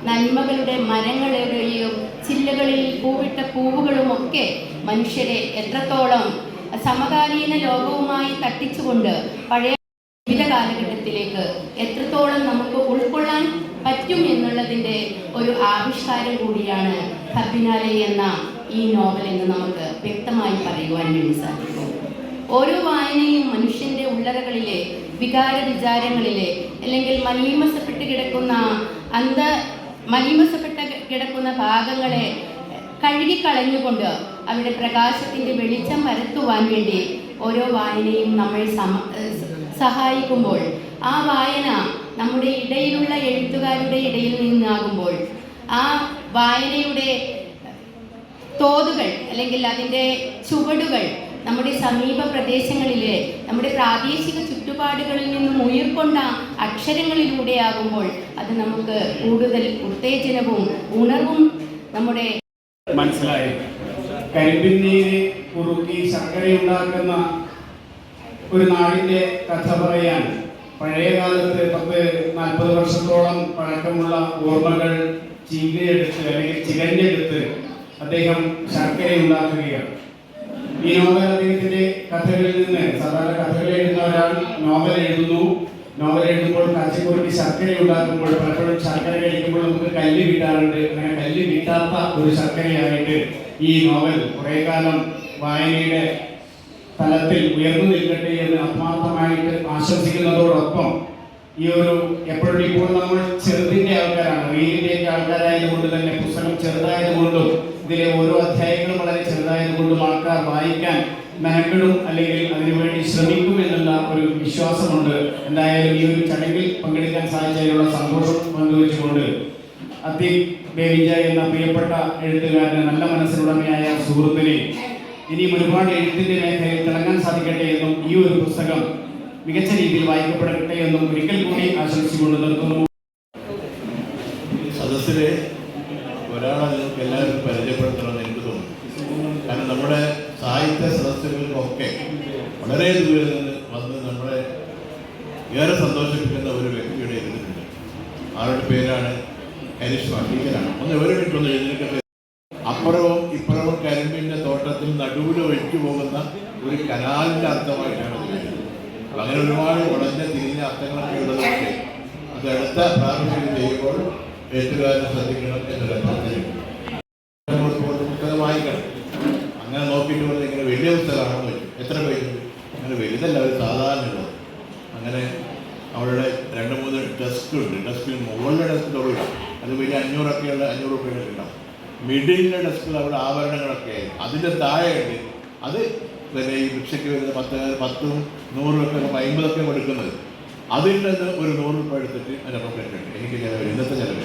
നന്മകളുടെ മരങ്ങളുടെയും ചില്ലകളിൽ പൂവിട്ട പൂവുകളുമൊക്കെ മനുഷ്യരെ എത്രത്തോളം സമകാലീന ലോകവുമായി തട്ടിച്ചുകൊണ്ട് പഴയ വിവിധ കാലഘട്ടത്തിലേക്ക് എത്രത്തോളം നമുക്ക് ഉൾക്കൊള്ളാൻ പറ്റും എന്നുള്ളതിൻ്റെ ഒരു ആവിഷ്കാരം കൂടിയാണ് ഖർബിനാലെ എന്ന ഈ നോവൽ എന്ന് നമുക്ക് വ്യക്തമായി പറയുവാൻ വേണ്ടി സാധിക്കും. ഓരോ വായനയും മനുഷ്യൻ്റെ ഉള്ളറകളിലെ വികാര വിചാരങ്ങളിലെ അല്ലെങ്കിൽ മലീമസപ്പെട്ട് കിടക്കുന്ന ഭാഗങ്ങളെ കഴുകിക്കളഞ്ഞുകൊണ്ട് അവിടെ പ്രകാശത്തിൻ്റെ വെളിച്ചം പരത്തുവാൻ വേണ്ടി ഓരോ വായനയും നമ്മൾ സഹായിക്കുമ്പോൾ ആ വായന നമ്മുടെ ഇടയിലുള്ള എഴുത്തുകാരുടെ ഇടയിൽ നിന്നാകുമ്പോൾ ആ വായനയുടെ തോതുകൾ അല്ലെങ്കിൽ അതിൻ്റെ ചുവടുകൾ നമ്മുടെ സമീപ പ്രദേശങ്ങളിലെ നമ്മുടെ പ്രാദേശിക ചുറ്റുപാടുകളിൽ നിന്നും ഉയർക്കൊണ്ട അക്ഷരങ്ങളിലൂടെയാകുമ്പോൾ അത് നമുക്ക് കൂടുതൽ ഉത്തേജനവും ഉണർവും നമ്മുടെ മനസ്സിലായി. കരിമ്പിന്നീര് കുറുക്കി ശർക്കരയുണ്ടാക്കുന്ന ഒരു നാടിൻ്റെ കഥ പറയാൻ പഴയ കാലത്ത് 40 വർഷത്തോളം പഴക്കമുള്ള ഓർമ്മകൾ ചീകയെടുത്ത് അല്ലെങ്കിൽ ചികഞ്ഞെടുത്ത് അദ്ദേഹം ശർക്കര ഉണ്ടാക്കുകയാണ്. ഈ നോവൽ അദ്ദേഹത്തിന്റെ കഥകളിൽ നിന്ന്, സാധാരണ കഥകൾ എഴുതുന്ന ഒരാൾ നോവൽ എഴുതുമ്പോൾ കാച്ചിക്കുറുക്കി ശർക്കര ഉണ്ടാക്കുമ്പോൾ പലപ്പോഴും ശർക്കര കഴിക്കുമ്പോൾ നമുക്ക് കല്ല് കിട്ടാറുണ്ട്. അങ്ങനെ കല്ല് കിട്ടാത്ത ഒരു ശർക്കരയായിട്ട് ഈ നോവൽ കുറേ കാലം വായനയുടെ തലത്തിൽ ഉയർന്നു നിൽക്കട്ടെ എന്ന് ആത്മാർത്ഥമായിട്ട് ആശംസിക്കുന്നതോടൊപ്പം ഈ ഒരു എപ്പോഴും ഇപ്പോൾ നമ്മൾ ചെറുതിൻ്റെ ആൾക്കാരാണ്, റീലിൻ്റെയൊക്കെ ആൾക്കാരായതുകൊണ്ട് തന്നെ പുസ്തകം ചെറുതായതുകൊണ്ടും ഇതിലെ ഓരോ അധ്യായങ്ങളും വളരെ ചെറുതായതുകൊണ്ടും ആൾക്കാർ വായിക്കാൻ മെനക്കെടും അല്ലെങ്കിൽ അതിനുവേണ്ടി ശ്രമിക്കും എന്നുള്ള ഒരു വിശ്വാസമുണ്ട്. എന്തായാലും ഈ ഒരു ചടങ്ങിൽ പങ്കെടുക്കാൻ സാധിച്ചതിനുള്ള സന്തോഷം പങ്കുവെച്ചുകൊണ്ട് അത്തീഖ് ബേവിഞ്ച എന്ന പ്രിയപ്പെട്ട എഴുത്തുകാരന്, നല്ല മനസ്സിനുടമയായ സുഹൃത്തിനെ ഇനിയും ഒരുപാട് എഴുത്തിൻ്റെ മേഖലയിൽ തിളങ്ങാൻ സാധിക്കട്ടെ എന്നും ഈ ഒരു പുസ്തകം മികച്ച രീതിയിൽ വായിക്കപ്പെടട്ടെ എന്നും ഒരിക്കൽ കൂടി ആശംസിച്ചുകൊണ്ട് നിർത്തുന്നു. സദസ്സിലെ ഒരാളെ നിങ്ങൾക്ക് എല്ലാവർക്കും പരിചയപ്പെടുത്തണമെന്ന് എനിക്ക് തോന്നുന്നു. കാരണം നമ്മുടെ സാഹിത്യ സദസ്സുകൾക്കൊക്കെ വളരെ ദൂരെ നിന്ന് വന്ന് നമ്മളെ ഏറെ സന്തോഷിപ്പിക്കുന്ന ഒരു വ്യക്തിയുടെ എഴുതിയിട്ടുണ്ട്. ആളുടെ പേരാണ് കരിഷ്മ. ടീച്ചറാണ്. ഒരു മിനിറ്റ് ഒന്ന് എഴുതിയിരിക്കട്ടെ. അപ്പുറവും ഇപ്പുറവും കരിമ്പിൻ്റെ തോട്ടത്തിൽ നടുവിൽ ഒഴിച്ചു പോകുന്ന ഒരു കനാലിൻ്റെ അർത്ഥമായിട്ടാണ് അപ്പം അങ്ങനെ ഒരുപാട് ഉടഞ്ഞ തിരിഞ്ഞ അർത്ഥങ്ങളൊക്കെ ഉള്ളതൊക്കെ അത് അടുത്ത പ്രാവശ്യം ചെയ്യുമ്പോൾ എഴുത്തുകാരനെ ശ്രദ്ധിക്കണം എന്നൊരു അഭ്യർത്ഥനയുണ്ട്. പുസ്തകം വായിക്കണം. അങ്ങനെ നോക്കിയിട്ട് പോലെ ഇങ്ങനെ വലിയ പുസ്തകമാണെന്ന് വെച്ചു. എത്ര പേജുണ്ട്? അങ്ങനെ വലുതല്ല, ഒരു സാധാരണയുള്ളത്. അങ്ങനെ അവരുടെ 2-3 ഡെസ്ക് ഉണ്ട്. ഡെസ്കിന് മുകളിലെ ഡെസ്കിലൊക്കെ ഇടാം. അത് വലിയ 500 രൂപയുടെ ഇടാം. മിഡിലിൻ്റെ ഡെസ്കിൽ അവിടെ ആഭരണങ്ങളൊക്കെ ആയി. അതിൻ്റെ താഴെയുണ്ട്. അത് പിന്നെ ഈ ഭിക്ഷയ്ക്ക് വരുന്ന 10-100 ഒക്കെ 50 കൊടുക്കുന്നത്. അതിൽ നിന്ന് ഒരു 100 രൂപ എടുത്തിട്ട് അതിൻ്റെ പോക്കറ്റ് ഉണ്ട്. എനിക്ക് ചിലവ്, ഇന്നത്തെ ചിലവ്.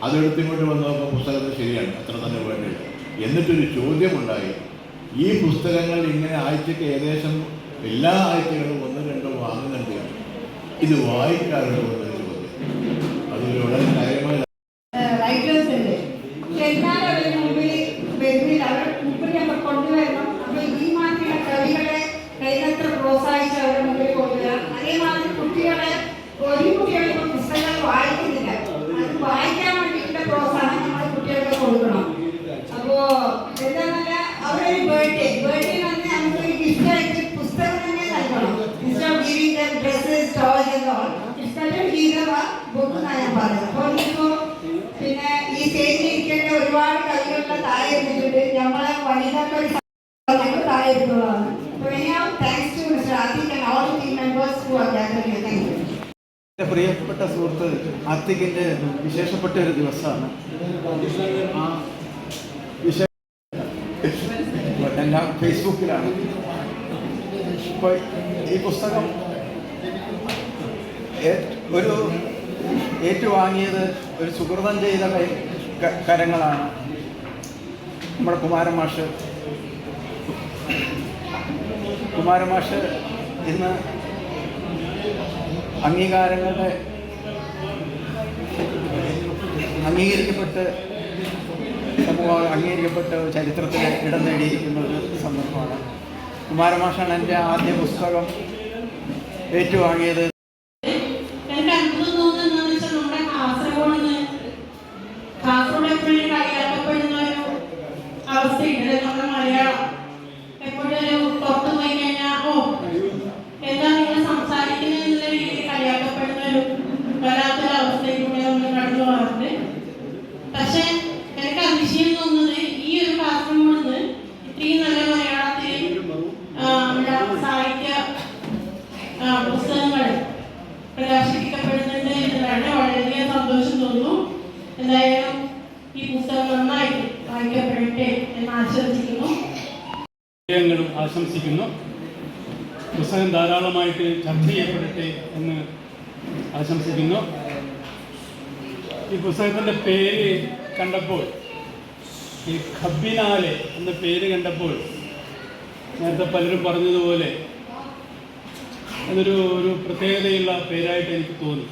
അതെടുത്ത് ഇങ്ങോട്ട് വന്ന് നോക്കുമ്പോൾ പുസ്തകത്തിൽ ശരിയാണ്, അത്ര തന്നെ വേണ്ടില്ല. എന്നിട്ടൊരു ചോദ്യമുണ്ടായി, ഈ പുസ്തകങ്ങൾ ഇങ്ങനെ ആഴ്ചയ്ക്ക് ഏകദേശം എല്ലാ ആഴ്ചകളും 1-2 വാങ്ങുന്നുണ്ട്, ഇത് വായിക്കാറുണ്ടോ എന്നൊരു ചോദ്യം. അതൊരു വളരെ കാര്യമായ റൈറ്റേഴ്സ് ഉണ്ട്. എന്നാലും അവരുടെ മുമ്പിൽ വരുന്നില്ല. അവരുടെ മുമ്പിൽ നമ്മൾ കൊണ്ടുവരണം. അപ്പോൾ ഈ മാതിരിയുള്ള കവികളെ കഴിയുന്നത്ര പ്രോത്സാഹിച്ച് അവരുടെ മുമ്പിൽ കൊണ്ടുവരാം. അതേമാതിരി കുട്ടികളെ, ഒരു കുട്ടികളെ ഇപ്പോൾ പുസ്തകങ്ങൾ വായിക്കുന്നില്ല, അത് വായിക്കാൻ വേണ്ടിയിട്ടുള്ള പ്രോത്സാഹനം നമ്മൾ കുട്ടികൾക്ക് കൊടുക്കണം. അപ്പോൾ എന്താണെന്നല്ല, അവരൊരു ബർത്ത്ഡേ വന്ന് നമുക്കൊരു ഗിഫ്റ്റ് ആയിട്ട് പുസ്തകം തന്നെ നൽകണം. Instead of giving dum dresses, toys and all, it's better give them a book എന്നാണ് ഞാൻ പറഞ്ഞത്. അപ്പോൾ ഇപ്പോൾ പിന്നെ ഈ സ്റ്റേജിൽ ഇരിക്കേണ്ട ഒരുപാട് കവികളുടെ താഴെ ഇരുന്നിട്ടുണ്ട്. നമ്മളെ വനിതക്കൊരു ഞങ്ങൾ താഴെ ഇരുന്നുള്ളതാണ്. അപ്പോൾ thanks to mister Athik and all team members who are gathering here. Thank you. എൻ്റെ പ്രിയപ്പെട്ട സുഹൃത്ത് ആതിക്കിൻ്റെ വിശേഷപ്പെട്ട ഒരു ദിവസമാണ്. ആ വിശേഷ എല്ലാം ഫേസ്ബുക്കിലാണ്. ഇപ്പോൾ ഈ പുസ്തകം ഒരു ഏറ്റുവാങ്ങിയത് ഒരു സുഹൃതം ചെയ്ത കരങ്ങളാണ്. നമ്മുടെ കുമാരൻ മാഷ് ഇന്ന് അംഗീകാരങ്ങളുടെ അംഗീകരിക്കപ്പെട്ട് ചരിത്രത്തിൽ ഇടം നേടിയിരിക്കുന്ന ഒരു സന്ദർഭമാണ്. കുമാരൻ മാഷാണ് എൻ്റെ ആദ്യ പുസ്തകം ഏറ്റുവാങ്ങിയത്. കാസർഗോഡ് എപ്പോഴും കളിയാക്കപ്പെടുന്ന ഒരു അവസ്ഥയുണ്ട്. നമ്മുടെ മലയാളം എപ്പോഴും പുറത്തു പോയി കഴിഞ്ഞാൽ എന്താ നിങ്ങൾ സംസാരിക്കുന്നത് എന്നുള്ള രീതിയിൽ കളിയാക്കപ്പെടുന്ന ഒരു വല്ലാത്തൊരു അവസ്ഥയിലൂടെ നമ്മൾ കടന്നു പോകാറുണ്ട്. പക്ഷെ എനിക്ക് അതിശയം തോന്നുന്നത് ഈ ഒരു കാസർഗോഡ് നിന്ന് ഇത്രയും നല്ല മലയാളത്തിൽ സാഹിത്യ പുസ്തകങ്ങൾ പ്രകാശിപ്പിക്കപ്പെടുന്നുണ്ട് എന്നതാണ്. വളരെയധികം സന്തോഷം തോന്നുന്നു. എന്തായാലും ഈ പുസ്തകം നന്നായിട്ട് വായിക്കപ്പെടട്ടെ എന്ന് ആശംസിക്കുന്നു. പുസ്തകം ധാരാളമായിട്ട് ചർച്ച ചെയ്യപ്പെടട്ടെ എന്ന് ആശംസിക്കുന്നു. ഈ പുസ്തകത്തിൻ്റെ പേര് കണ്ടപ്പോൾ, ഈ ഖബ്ബിനാലെ എന്ന പേര് കണ്ടപ്പോൾ നേരത്തെ പലരും പറഞ്ഞതുപോലെ അതൊരു പ്രത്യേകതയുള്ള പേരായിട്ട് എനിക്ക് തോന്നി.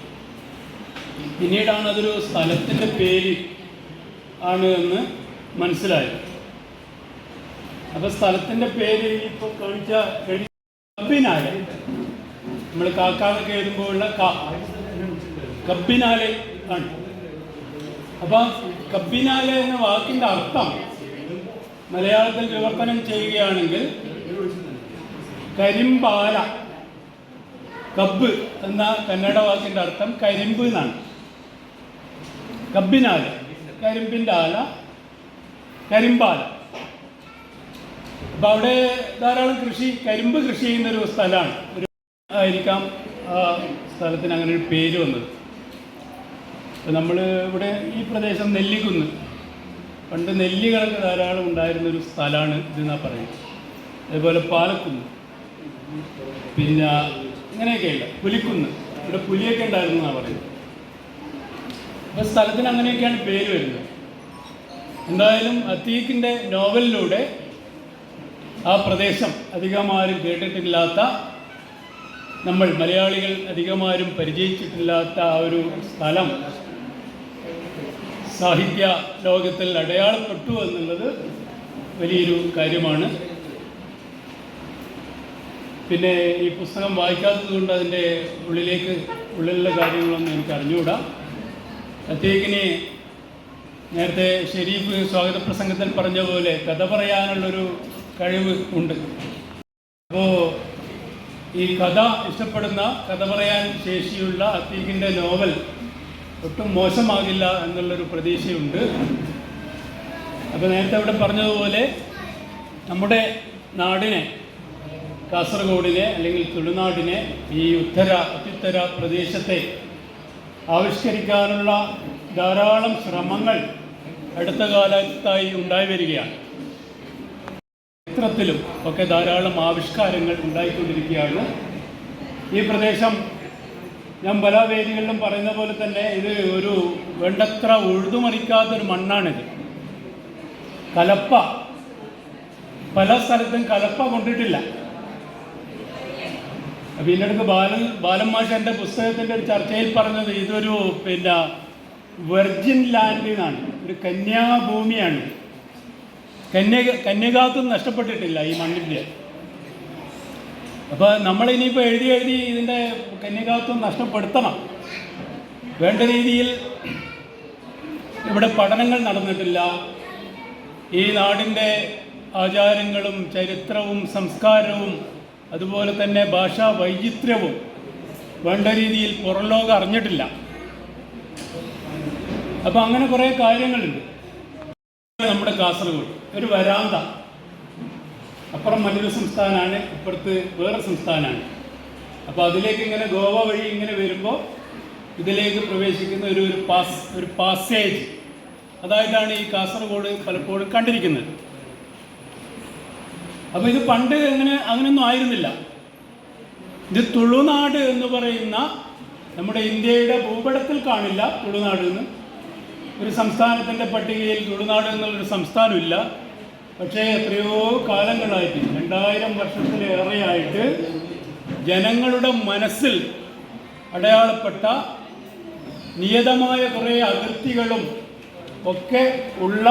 പിന്നീടാണ് അതൊരു സ്ഥലത്തിൻ്റെ പേര് ആണ് എന്ന് മനസ്സിലായത്. അപ്പോൾ സ്ഥലത്തിൻ്റെ പേര് ഇപ്പോൾ കാണിച്ച കബ്ബിനാലെ, നമ്മൾ കാക്കാന്നൊക്കെ എഴുതുമ്പോഴുള്ള കബ്ബിനാലെ ആണ്. അപ്പം കബ്ബിനാലെ എന്ന വാക്കിൻ്റെ അർത്ഥം മലയാളത്തിൽ വിവർത്തനം ചെയ്യുകയാണെങ്കിൽ കരിമ്പാല. കബ്ബ് എന്ന കന്നഡ വാക്കിൻ്റെ അർത്ഥം കരിമ്പ് എന്നാണ്. കബ്ബിനാല, കരിമ്പിൻ്റെ ആല, കരിമ്പാല. അപ്പം അവിടെ ധാരാളം കരിമ്പ് കൃഷി ചെയ്യുന്നൊരു സ്ഥലമാണ്. ആയിരിക്കാം ആ സ്ഥലത്തിന് അങ്ങനെ ഒരു പേര് വന്നത്. നമ്മൾ ഇവിടെ ഈ പ്രദേശം നെല്ലിക്കുന്ന്, പണ്ട് നെല്ലികളൊക്കെ ധാരാളം ഉണ്ടായിരുന്നൊരു സ്ഥലമാണ് ഇതെന്നാണ് പറയുന്നത്. അതേപോലെ പാലക്കുന്ന്, പിന്നെ ഇങ്ങനെയൊക്കെയുണ്ട്. പുലിക്കുന്ന്, ഇവിടെ പുലിയൊക്കെ ഉണ്ടായിരുന്നു എന്നാണ് പറയുന്നത്. അപ്പോൾ സ്ഥലത്തിന് അങ്ങനെയൊക്കെയാണ് പേര് വരുന്നത്. എന്തായാലും അത്തീഖിൻ്റെ നോവലിലൂടെ ആ പ്രദേശം അധികമാരും കേട്ടിട്ടില്ലാത്ത, നമ്മൾ മലയാളികൾ അധികമാരും പരിചയിച്ചിട്ടില്ലാത്ത ആ ഒരു സ്ഥലം സാഹിത്യ ലോകത്തിൽ അടയാളപ്പെട്ടു എന്നുള്ളത് വലിയൊരു കാര്യമാണ്. പിന്നെ ഈ പുസ്തകം വായിക്കാത്തത് കൊണ്ട് അതിൻ്റെ ഉള്ളിലുള്ള കാര്യങ്ങളൊന്നും എനിക്ക് അറിഞ്ഞുകൂടാ. അത്തേക്കിന് നേരത്തെ ഷെരീഫ് സ്വാഗത പ്രസംഗത്തിൽ പറഞ്ഞ പോലെ കഥ പറയാനുള്ളൊരു കഴിവ് ഉണ്ട്. അപ്പോൾ ഈ കഥ ഇഷ്ടപ്പെടുന്ന, കഥ പറയാൻ ശേഷിയുള്ള അത്തീഖിൻ്റെ നോവൽ ഒട്ടും മോശമാകില്ല എന്നുള്ളൊരു പ്രതീക്ഷയുണ്ട്. അപ്പോൾ നേരത്തെ ഇവിടെ പറഞ്ഞതുപോലെ നമ്മുടെ നാടിനെ, കാസർഗോഡിനെ അല്ലെങ്കിൽ തുളുനാടിനെ, ഈ അത്യുത്തര പ്രദേശത്തെ ആവിഷ്കരിക്കാനുള്ള ധാരാളം ശ്രമങ്ങൾ അടുത്ത കാലത്തായി ഉണ്ടായി വരികയാണ്. ചിത്രത്തിലും ഒക്കെ ധാരാളം ആവിഷ്കാരങ്ങൾ ഉണ്ടായിക്കൊണ്ടിരിക്കുകയാണ്. ഈ പ്രദേശം ഞാൻ പല വേദികളിലും പറയുന്ന പോലെ തന്നെ ഇത് ഒരു വേണ്ടത്ര ഉഴുതുമറിക്കാത്തൊരു മണ്ണാണിത്. കലപ്പ പല സ്ഥലത്തും കലപ്പ കൊണ്ടിട്ടില്ല. അപ്പം ഇതിൻ്റെ അടുത്ത് ബാലൻ മാഷ് എൻ്റെ പുസ്തകത്തിൻ്റെ ഒരു ചർച്ചയിൽ പറഞ്ഞത് ഇതൊരു വെർജിൻ ലാൻഡ് എന്നാണ്, ഒരു കന്യാഭൂമിയാണ്. കന്യകാത്വം നഷ്ടപ്പെട്ടിട്ടില്ല ഈ മണ്ണിൻ്റെ. അപ്പോൾ നമ്മളിനിയിപ്പോൾ എഴുതി ഇതിൻ്റെ കന്യകാത്വം നഷ്ടപ്പെടുത്തണം. വേണ്ട രീതിയിൽ ഇവിടെ പഠനങ്ങൾ നടന്നിട്ടില്ല. ഈ നാടിൻ്റെ ആചാരങ്ങളും ചരിത്രവും സംസ്കാരവും അതുപോലെ തന്നെ ഭാഷാ വൈചിത്ര്യവും വേണ്ട രീതിയിൽ പുറം ലോകം അറിഞ്ഞിട്ടില്ല. അപ്പോൾ അങ്ങനെ കുറേ കാര്യങ്ങളുണ്ട്. നമ്മുടെ കാസർഗോഡ് ഒരു വരാന്ത, അപ്പുറം മറ്റൊരു സംസ്ഥാനമാണ്, ഇപ്പുറത്ത് വേറെ സംസ്ഥാനമാണ്. അപ്പോൾ അതിലേക്ക് ഇങ്ങനെ ഗോവ വഴി ഇങ്ങനെ വരുമ്പോൾ ഇതിലേക്ക് പ്രവേശിക്കുന്ന ഒരു പാസേജ്, അതായിട്ടാണ് ഈ കാസർഗോഡ് പലപ്പോഴും കണ്ടിരിക്കുന്നത്. അപ്പോൾ ഇത് പണ്ട് അങ്ങനെയൊന്നും ആയിരുന്നില്ല. ഇത് തുളുനാട് എന്ന് പറയുന്ന നമ്മുടെ ഇന്ത്യയുടെ ഭൂപടത്തിൽ കാണില്ല തുളുനാട് എന്ന്. ഒരു സംസ്ഥാനത്തിൻ്റെ പട്ടികയിൽ തുളുനാട് എന്നുള്ളൊരു സംസ്ഥാനമില്ല. പക്ഷേ എത്രയോ കാലങ്ങളായിട്ട്, 2000 വർഷത്തിലേറെയായിട്ട് ജനങ്ങളുടെ മനസ്സിൽ അടയാളപ്പെട്ട നിയതമായ കുറേ അതിർത്തികളും ഒക്കെ ഉള്ള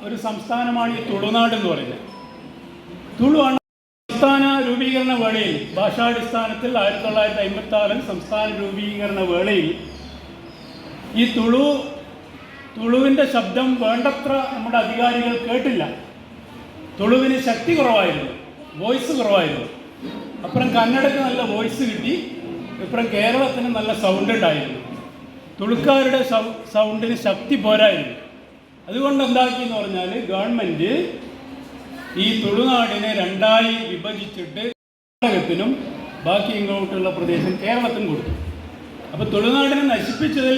ഒരു സംസ്ഥാനമാണ് ഈ തുളുനാട് എന്ന് പറയുന്നത്. തുളുവാണ് സംസ്ഥാന രൂപീകരണ വേളയിൽ, ഭാഷാടിസ്ഥാനത്തിൽ 1956 സംസ്ഥാന രൂപീകരണ വേളയിൽ ഈ തുളുവിൻ്റെ ശബ്ദം വേണ്ടത്ര നമ്മുടെ അധികാരികൾ കേട്ടില്ല. തുളുവിന് ശക്തി കുറവായിരുന്നു, വോയിസ് കുറവായിരുന്നു. അപ്പുറം കന്നഡയ്ക്ക് നല്ല വോയിസ് കിട്ടി, ഇപ്പുറം കേരളത്തിന് നല്ല സൗണ്ട് ഉണ്ടായിരുന്നു. തുളുക്കാരുടെ സൗണ്ടിന് ശക്തി പോരായിരുന്നു. അതുകൊണ്ട് എന്താക്കി എന്ന് പറഞ്ഞാൽ ഗവൺമെൻറ് ഈ തുളുനാടിനെ 2ആയി വിഭജിച്ചിട്ട് കർണാടകത്തിനും ബാക്കി ഇങ്ങോട്ടുള്ള പ്രദേശം കേരളത്തിനും കൊടുത്തു. അപ്പോൾ തുളുനാടിനെ നശിപ്പിച്ചതിൽ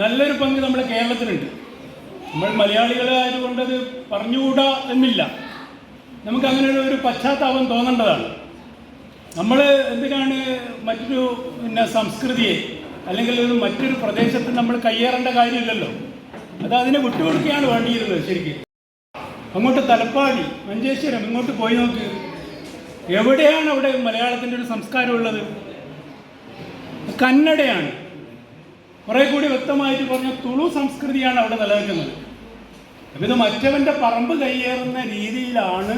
നല്ലൊരു പങ്ക് നമ്മുടെ കേരളത്തിനുണ്ട്. നമ്മൾ മലയാളികളായതുകൊണ്ടത് പറഞ്ഞുകൂടാ എന്നില്ല. നമുക്കങ്ങനെ ഒരു പശ്ചാത്താപം തോന്നേണ്ടതാണ്. നമ്മൾ എന്തിനാണ് മറ്റൊരു സംസ്കൃതിയെ അല്ലെങ്കിൽ മറ്റൊരു പ്രദേശത്ത് നമ്മൾ കയ്യേറേണ്ട കാര്യമില്ലല്ലോ. അത് അതിനെ വിട്ടുകൊടുക്കുകയാണ് വേണ്ടിയിരുന്നത്. ശരിക്കും അങ്ങോട്ട് തലപ്പാടി, മഞ്ചേശ്വരം ഇങ്ങോട്ട് പോയി നോക്ക്, എവിടെയാണ് അവിടെ മലയാളത്തിൻ്റെ ഒരു സംസ്കാരം ഉള്ളത്? കന്നഡയാണ്. കുറേ കൂടി വ്യക്തമായിട്ട് പറഞ്ഞ തുളു സംസ്കൃതിയാണ് അവിടെ നിലനിൽക്കുന്നത്. അപ്പം ഇത് മറ്റവൻ്റെ പറമ്പ് കയ്യേറുന്ന രീതിയിലാണ്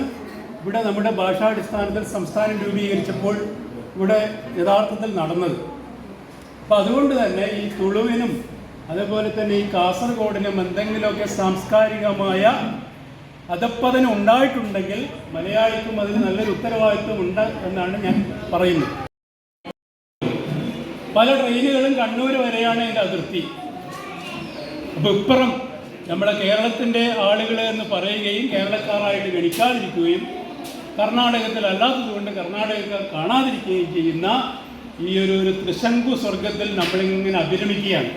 ഇവിടെ നമ്മുടെ ഭാഷാടിസ്ഥാനത്തിൽ സംസ്ഥാനം രൂപീകരിച്ചപ്പോൾ ഇവിടെ യഥാർത്ഥത്തിൽ നടന്നത്. അപ്പം അതുകൊണ്ട് തന്നെ ഈ തുളുവിനും അതേപോലെ തന്നെ ഈ കാസർഗോഡിനും എന്തെങ്കിലുമൊക്കെ സാംസ്കാരികമായ അധപ്പതനം ഉണ്ടായിട്ടുണ്ടെങ്കിൽ മലയാളിക്കും അതിന് നല്ലൊരു ഉത്തരവാദിത്വം ഉണ്ട് എന്നാണ് ഞാൻ പറയുന്നത്. പല ട്രെയിനുകളും കണ്ണൂർ വരെയാണ് ഇതിൻ്റെ അതിർത്തി. അപ്പോൾ ഇപ്പുറം നമ്മുടെ കേരളത്തിൻ്റെ ആളുകൾ എന്ന് പറയുകയും കേരളക്കാരായിട്ട് ഗണിക്കാതിരിക്കുകയും കർണാടകത്തിൽ അല്ലാത്തതുകൊണ്ട് കർണാടകക്കാർ കാണാതിരിക്കുകയും ചെയ്യുന്ന ഈ ഒരു ത്രിശങ്കു സ്വർഗത്തിൽ നമ്മളിങ്ങനെ അഭിരമിക്കുകയാണ്.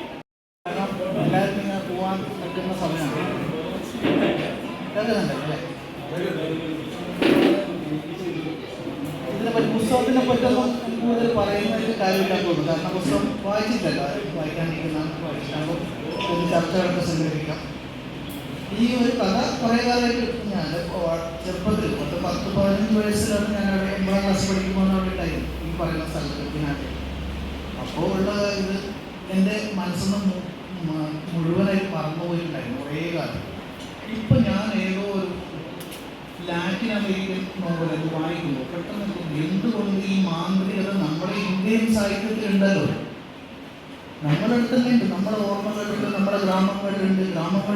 എല്ലാവർക്കും ഇങ്ങനെ പോകാൻ പറ്റുന്ന സമയമാണ്. ഇതിനെപ്പറ്റി പുസ്തകത്തിനെ പറ്റൊന്നും കൂടുതൽ പറയുന്നതിൽ കാര്യമില്ലാന്ന് തോന്നുന്നു. കാരണം പുസ്തകം വായിച്ചിട്ടല്ല, വായിക്കാണ്ടിരിക്കുന്ന വായിച്ചിട്ടാകുമ്പോൾ ചർച്ചകളൊക്കെ സംഘടിപ്പിക്കാം. ഈ ഒരു കഥ കുറേ കാലമായിട്ട് ഞാൻ ചെറുപ്പത്തിൽ 10-15 വയസ്സിലാണ് ഞാൻ 9ാം ക്ലാസ് പഠിക്കുമ്പോൾ അവിടെ ഉണ്ടായിരുന്നു ഈ പറയുന്ന സ്ഥലത്ത് ഇതിനകത്ത്. അപ്പോൾ ഉള്ള ഇത് എൻ്റെ മനസ്സിൽ നിന്ന് മുഴുവനായിട്ട് മറന്നുപോയിട്ടുണ്ടായിരുന്നു കുറേ കാലം. ഇപ്പം ഞാൻ ഏതോ ഒരു ലാറ്റിൻ അമേരിക്കൻ നോവൽ അത് വായിക്കുമ്പോൾ പെട്ടെന്ന് എന്തുകൊണ്ട് ഈ മാന്ത്രികത നമ്മുടെ ഇന്ത്യൻ സാഹിത്യത്തിലുണ്ടല്ലോ, നമ്മുടെ അടുത്ത് തന്നെ ഉണ്ട്. നമ്മുടെ ഓർമ്മകളുണ്ട്, നമ്മുടെ ഗ്രാമങ്ങളിലുണ്ട്. ഗ്രാമങ്ങൾ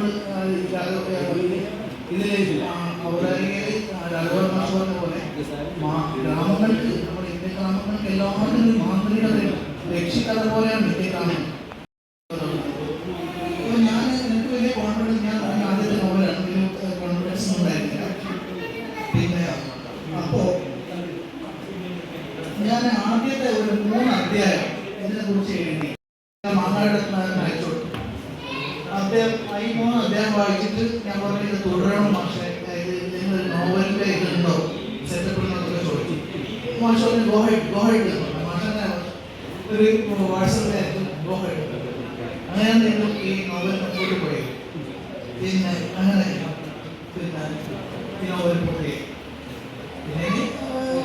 ഇതിലേക്ക് ഔദ്യോഗിക രാഘവ മാഷ് പറഞ്ഞ പോലെ ഗ്രാമങ്ങൾക്ക് നമ്മുടെ നിത്യഗ്രാമങ്ങൾക്ക് എല്ലാവരും ഒരു മാതൃകയുടെ രക്ഷിക്കഥ പോലെയാണ് നിത്യഗ്രാമം. അപ്പോൾ ഞാൻ എനിക്ക് വലിയ കോൺഫിഡൻസ്, ഞാൻ ആദ്യത്തെ നോവലാണ്, വലിയ കോൺഫിഡൻസ് ഉണ്ടായിരുന്നില്ല. പിന്നെ അപ്പോൾ ഞാൻ ആദ്യത്തെ ഒരു 3 അധ്യായം ഇതിനെ കുറിച്ച് എഴുതി മാങ്ങാടത്തിന് അയച്ചു കൊടുത്തു. അദ്ദേഹം ഈ 3 അധ്യായം വായിച്ചിട്ട് ഞാൻ പറഞ്ഞു ഇത് തുടരണം മാഷെ, നിങ്ങൾ നോവലിൻ്റെ ഇതുണ്ടോ സെറ്റപ്പ് എന്നൊക്കെ ചോദിച്ചു. മാഷ് പറഞ്ഞു ഗോഹൈഡ് മാഷനെ ഒരു വാട്സപ്പിലായിരുന്നു ഗോഹൈഡ്. അങ്ങനെയാണ് നിങ്ങൾ ഈ നോവൽ മുമ്പോട്ട് പോയത്. പിന്നെ അങ്ങനെ ഈ നോവൽ പോയി പിന്നെ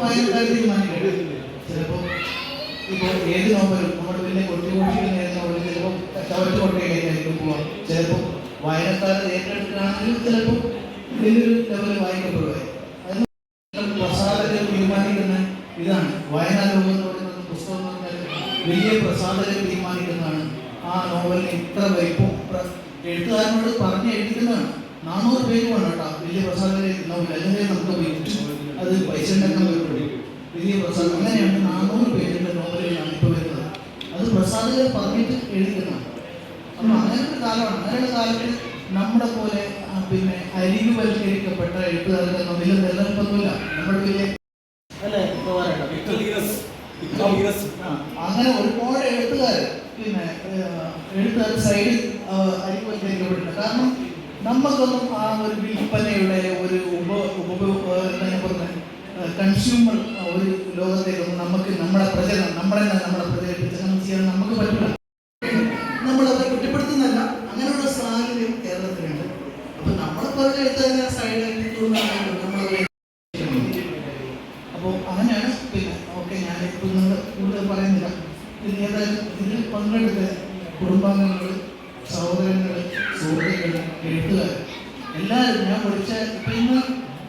വായനക്കാർ തീരുമാനിക്കട്ടെ. ചിലപ്പോൾ ഇപ്പോൾ ഏത് നോവലും നമ്മുടെ പിന്നെ കൊട്ടിഘോഷിക്കുന്ന ഏത് നോവലും ചിലപ്പോൾ ചവറ്റുകൊട്ടയിലേക്കായിരിക്കും പോവാം. ചിലപ്പോൾ വായനക്കാർ ഏറ്റെടുക്കുകയാണെങ്കിൽ ചിലപ്പോൾ വലിയൊരു ലെവലിൽ വായിക്കപ്പെടുക. അതിന് പ്രസാധകർ തീരുമാനിക്കുന്ന ഇതാണ്. വായനാ ലോകം എന്ന് പറയുന്നത് പുസ്തകം എന്ന് പറഞ്ഞാൽ വലിയ പ്രസാധകർ തീരുമാനിക്കുന്നതാണ്. ആ നോവലിന് ഇത്ര വൈപ്പും എഴുത്തുകാരനോട് പറഞ്ഞ് എഴുതിക്കുന്നതാണ്. 400 പേജ് വേണം കേട്ടോ വലിയ പ്രസാധകർ നോവൽ, അല്ലെങ്കിൽ നമുക്ക് വിറ്റ് അത് പൈസ ഉണ്ടാക്കാൻ പറ്റുള്ളൂ. വലിയ പ്രസാദം അങ്ങനെയാണ് 400 പേജിൻ്റെ നോവലുകളാണ് ഇപ്പോൾ വരുന്നത്. അത് പ്രസാധകർ പറഞ്ഞിട്ട് എഴുതിക്കുന്നതാണ്. അപ്പം അങ്ങനത്തെ കാലമാണ്. അങ്ങനെയുള്ള കാലത്ത് നമ്മുടെ പോലെ പിന്നെ അരികുവൽക്കരിക്കപ്പെട്ട എഴുത്തുകാരുടെ വലിയ നിലനിൽപ്പൊന്നുമില്ല. നമ്മുടെ വലിയ അല്ലേ അങ്ങനെ ഒരുപാട് എഴുത്തുകാർ പിന്നെ എഴുത്തുകാർ സൈഡിൽ അരികുവൽക്കരിക്കപ്പെട്ടില്ല. കാരണം നമുക്കൊന്നും ആ ഒരു വിൽപ്പനയുടെ ഒരു കൺസ്യൂമർ ഒരു ലോകത്തേക്കൊന്നും നമുക്ക് നമ്മളെ പ്രചരിപ്പിച്ച് ചെയ്യാൻ നമുക്ക് പറ്റില്ല. നമ്മളത് കുറ്റപ്പെടുത്തുന്നല്ല, അങ്ങനെയുള്ള സാഹചര്യം കേരളത്തിലുണ്ട്. അപ്പൊ നമ്മളെ പോലെ എഴുത്തുകാരെ സൈഡിൽ നമ്മളത്. അപ്പോൾ അങ്ങനെയാണ്. പിന്നെ ഓക്കെ, ഞാൻ ഇപ്പോൾ കൂടുതൽ പറയുന്നില്ല. പിന്നെ ഏതായാലും ഇതിൽ പങ്കെടുത്ത കുടുംബാംഗങ്ങൾ, സഹോദരങ്ങൾ, സുഹൃത്തുക്കൾ, എഴുത്തുകാർ എല്ലാവരും ഞാൻ വിളിച്ച ഇപ്പം ഇന്ന്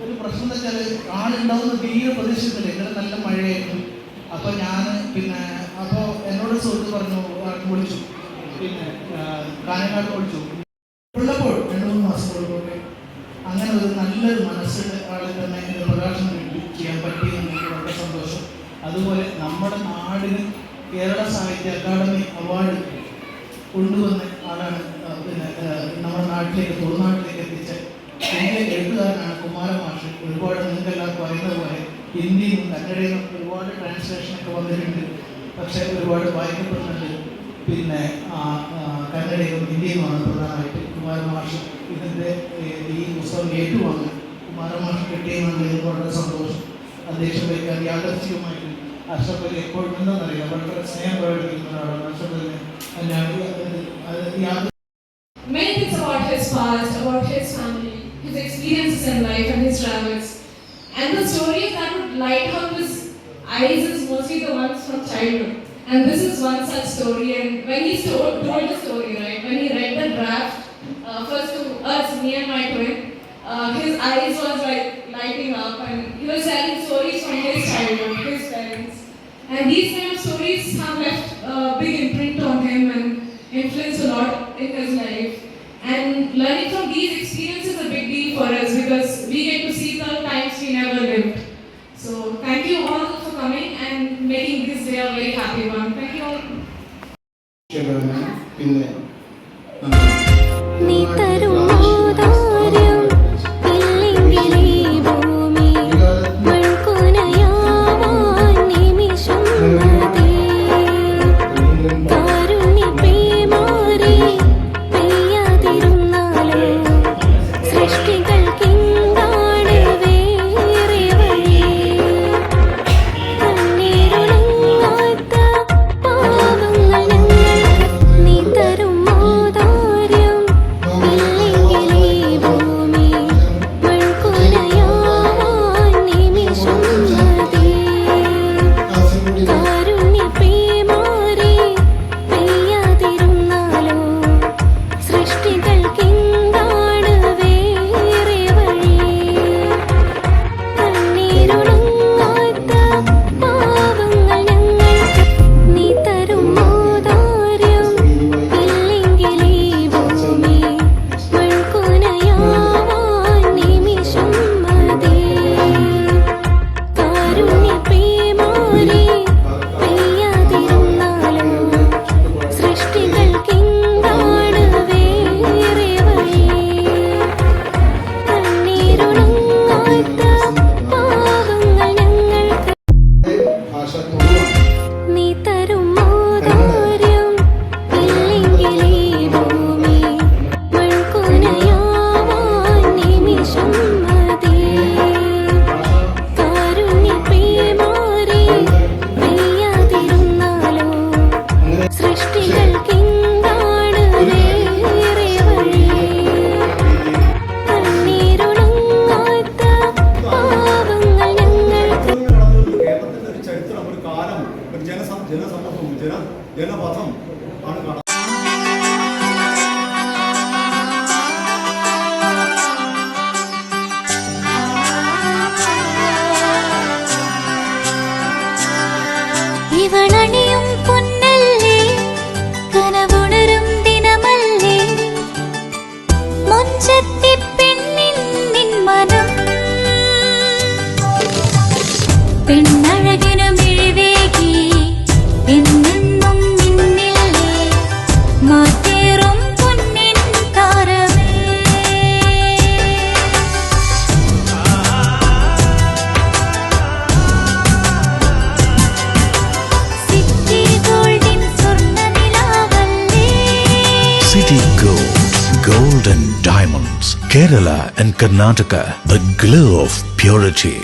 ഒരു പ്രശ്നം എന്താ വെച്ചാൽ ആളുണ്ടാവുന്ന തീരെ പ്രദേശത്തില്ല. ഇന്നലെ നല്ല മഴയായിരുന്നു. അപ്പോൾ ഞാൻ പിന്നെ അപ്പോൾ എന്നോട് സുഹൃത്ത് പറഞ്ഞു, വിളിച്ചു, പിന്നെ കാഞ്ഞങ്ങാട് വിളിച്ചു. ഉള്ളപ്പോൾ 2-3 മാസം കൊണ്ടൊക്കെ അങ്ങനെ ഒരു നല്ലൊരു മനസ്സിൽ ആളെ തന്നെ ഇതിൻ്റെ പ്രകാശനം ചെയ്യാൻ പറ്റിയെന്ന് എനിക്ക് വളരെ സന്തോഷം. അതുപോലെ നമ്മുടെ നാടിന് കേരള സാഹിത്യ അക്കാദമി അവാർഡ് കൊണ്ടുവന്ന ആളാണ് പിന്നെ നമ്മുടെ നാട്ടിലേക്ക് തുളുനാട്ടിലേക്ക് എത്തിച്ച വലിയ എഴുത്തുകാരനാണ് കുമാരമാഷ്. ഒരുപാട് നിങ്ങൾക്ക് എല്ലാവർക്കും അറിയുന്നത് പോലെ ഹിന്ദിയും കന്നഡയും ഒരുപാട് ട്രാൻസ്ലേഷനൊക്കെ വന്നിട്ടുണ്ട്. പക്ഷേ ഒരുപാട് വായിക്കപ്പെടുന്നുണ്ട്. പിന്നെ കന്നഡയും ഹിന്ദിയുമാണ് പ്രധാനമായിട്ട്. കുമാരമാഷ് ഇതിൻ്റെ ഈ പുസ്തകം ഏറ്റുവാങ്ങാൻ കുമാരമാഷ് കിട്ടിയെന്നുള്ളതിൽ വളരെ സന്തോഷം. അധ്യക്ഷൻ വയ്ക്കാൻ യാദർച്ഛികമായിട്ട് അഷ്റഫ് അലി എപ്പോഴും എന്താണെന്നറിയാം, വളരെ സ്നേഹം പ്രകടിപ്പിക്കുന്ന ഒരാളാണ് Ashraf Ali. Many things about his past, about his family, his experiences in life and his travels. And the stories that would light up his eyes is mostly the ones from childhood. And this is one such story. And when he told the story, right, when he read the draft, first to us, me and my twin, his eyes was like lighting up, and he was telling stories from his childhood, his parents. And these kind of stories have left a big imprint on him and influenced a lot in his life. And learning from these experiences is a big deal for us because we get to see the times we never lived. So thank you all for coming and making this day a very happy one. Thank you all. തരും ജനപഥം ആണ് കാണാൻ. ഇവളണിയും പൊന്നല്ലേ കനവുണരും ദിനമല്ലേ മുഞ്ചത്തി പെണ്ണിൻ നിൻ മനം പെണ്ണഴകിനു മിഴിവേകി എന്നെന്നും നിന്നില്ലേ മാറ്റേറും പൊന്നിൻ താരമേ City Gold, Gold and Diamonds, Kerala and Karnataka, the glow of purity.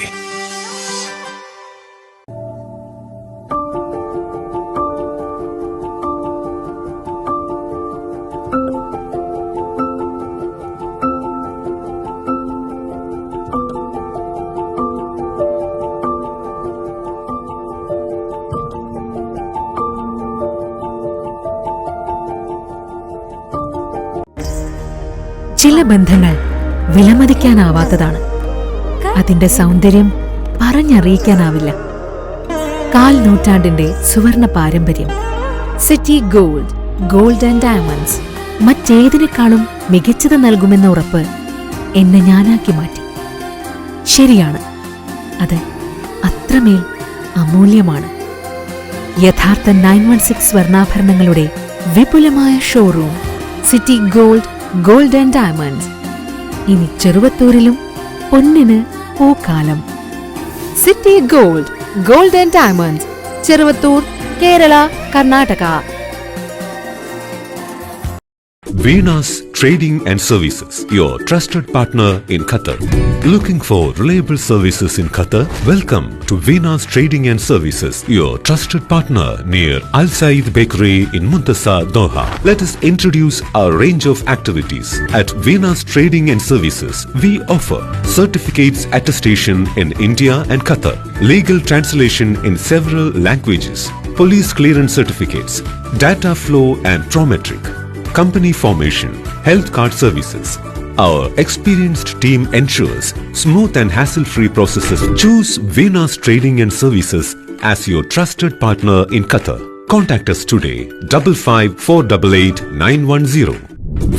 ചില ബന്ധങ്ങൾ വിലമതിക്കാനാവാത്തതാണ്. അതിന്റെ സൗന്ദര്യം പറഞ്ഞറിയിക്കാനാവില്ല. 4 നൂറ്റാണ്ടിന്റെ സുവർണ പാരമ്പര്യം. City gold, gold and diamonds മറ്റേതിനേക്കാളും മികച്ചത് നൽകുമെന്ന ഉറപ്പ് എന്നെ ഞാനാക്കി മാറ്റി. ശരിയാണ്, അത് അത്രമേൽ അമൂല്യമാണ്. യഥാർത്ഥ 916 സ്വർണ്ണാഭരണങ്ങളുടെ വിപുലമായ showroom city gold, gold and diamonds. ഇനി ചെറുവത്തൂരിലും പൊന്നിന് പൂക്കാലം. City gold, gold and diamonds, Cheruvathur, Kerala, Karnataka. Venus Trading and Services, your trusted partner in Qatar. Looking for reliable services in Qatar? Welcome to Venus Trading and Services, your trusted partner near Al Said Bakery in Muntasa, Doha. Let us introduce our range of activities. At Venus Trading and Services, we offer certificates attestation in India and Qatar, legal translation in several languages, police clearance certificates, data flow and prometric, company formation, health card services. Our experienced team ensures smooth and hassle-free processes. Choose Venus Trading and Services as your trusted partner in Qatar. Contact us today, 55488910.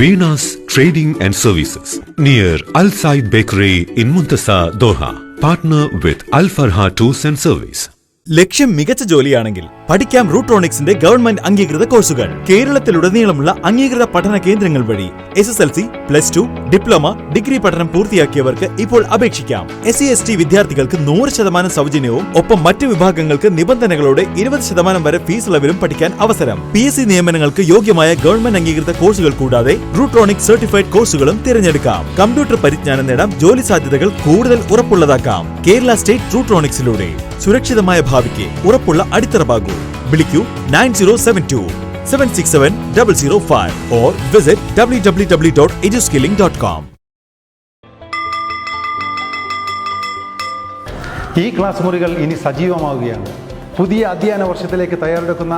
Venus Trading and Services, near Al Said Bakery in Muntasa, Doha. Partner with Al Farha Tours and Service. ലക്ഷ്യം മികച്ച ജോലിയാണെങ്കിൽ പഠിക്കാം റൂട്രോണിക്സിന്റെ government അംഗീകൃത കോഴ്സുകൾ. കേരളത്തിലുടനീളമുള്ള അംഗീകൃത പഠന കേന്ദ്രങ്ങൾ വഴി SSLC, +2, diploma, degree പഠനം പൂർത്തിയാക്കിയവർക്ക് ഇപ്പോൾ അപേക്ഷിക്കാം. SC/ST വിദ്യാർത്ഥികൾക്ക് 100% സൗജന്യവും ഒപ്പം മറ്റ് വിഭാഗങ്ങൾക്ക് നിബന്ധനകളോടെ 20% വരെ ഫീസ് ഇളവിലും പഠിക്കാൻ അവസരം. PSC നിയമനങ്ങൾക്ക് യോഗ്യമായ ഗവൺമെന്റ് അംഗീകൃത കോഴ്സുകൾ കൂടാതെ റൂട്രോണിക്സ് സർട്ടിഫൈഡ് കോഴ്സുകളും തിരഞ്ഞെടുക്കാം. കമ്പ്യൂട്ടർ പരിജ്ഞാനം നേടാം, ജോലി സാധ്യതകൾ കൂടുതൽ ഉറപ്പുള്ളതാക്കാം. കേരള സ്റ്റേറ്റ് റൂട്രോണിക്സിലൂടെ സുരക്ഷിതമായ ഭാവിക്ക് ഉറപ്പുള്ള അടിത്തറ. വിളിക്കൂ 9072-767-005 or visit www.eduskilling.com. ഈ ക്ലാസ് മുറികൾ ഇനി സജീവമാവുകയാണ്. പുതിയ അധ്യയന വർഷത്തിലേക്ക് തയ്യാറെടുക്കുന്ന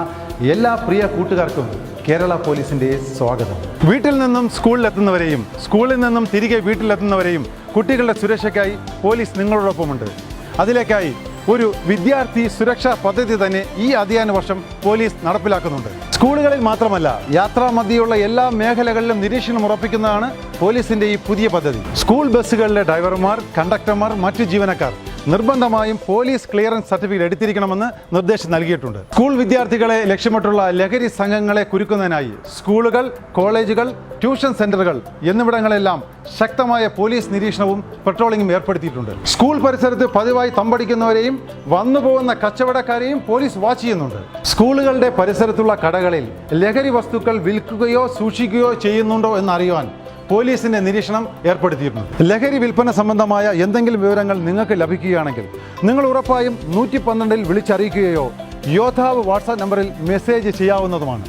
എല്ലാ പ്രിയ കൂട്ടുകാർക്കും കേരള പോലീസിന്റെ സ്വാഗതം. വീട്ടിൽ നിന്നും സ്കൂളിലെത്തുന്നവരെയും സ്കൂളിൽ നിന്നും തിരികെ വീട്ടിലെത്തുന്നവരെയും കുട്ടികളുടെ സുരക്ഷയ്ക്കായി പോലീസ് നിങ്ങളോടൊപ്പമുണ്ട്. അതിലേക്കായി ഒരു വിദ്യാർത്ഥി സുരക്ഷാ പദ്ധതി തന്നെ ഈ അധ്യയന വർഷം പോലീസ് നടപ്പിലാക്കുന്നുണ്ട്. സ്കൂളുകളിൽ മാത്രമല്ല, യാത്രാമധ്യയുള്ള എല്ലാ മേഖലകളിലും നിരീക്ഷണം ഉറപ്പിക്കുന്നതാണ് പോലീസിന്റെ ഈ പുതിയ പദ്ധതി. സ്കൂൾ ബസ്സുകളിലെ ഡ്രൈവർമാർ, കണ്ടക്ടർമാർ, മറ്റു ജീവനക്കാർ നിർബന്ധമായും പോലീസ് ക്ലിയറൻസ് സർട്ടിഫിക്കറ്റ് എടുത്തിരിക്കണമെന്ന് നിർദ്ദേശം നൽകിയിട്ടുണ്ട്. സ്കൂൾ വിദ്യാർത്ഥികളെ ലക്ഷ്യമിട്ടുള്ള ലഹരി സംഘങ്ങളെ കുരുക്കുന്നതിനായി സ്കൂളുകൾ, കോളേജുകൾ, ട്യൂഷൻ സെന്ററുകൾ എന്നിവിടങ്ങളെല്ലാം ശക്തമായ പോലീസ് നിരീക്ഷണവും പെട്രോളിംഗും ഏർപ്പെടുത്തിയിട്ടുണ്ട്. സ്കൂൾ പരിസരത്ത് പതിവായി തമ്പടിക്കുന്നവരെയും വന്നുപോകുന്ന കച്ചവടക്കാരെയും പോലീസ് വാച്ച് ചെയ്യുന്നുണ്ട്. സ്കൂളുകളുടെ പരിസരത്തുള്ള കടകളിൽ ലഹരി വസ്തുക്കൾ വിൽക്കുകയോ സൂക്ഷിക്കുകയോ ചെയ്യുന്നുണ്ടോ എന്നറിയുവാൻ പോലീസിന്റെ നിരീക്ഷണം ഏർപ്പെടുത്തിയിട്ടുണ്ട്. ലഹരി വിൽപ്പന സംബന്ധമായ എന്തെങ്കിലും വിവരങ്ങൾ നിങ്ങൾക്ക് ലഭിക്കുകയാണെങ്കിൽ നിങ്ങൾ ഉറപ്പായും 112-ൽ വിളിച്ചറിയിക്കുകയോ യോദ്ധാവ് വാട്സാപ്പ് നമ്പറിൽ മെസ്സേജ് ചെയ്യാവുന്നതുമാണ്.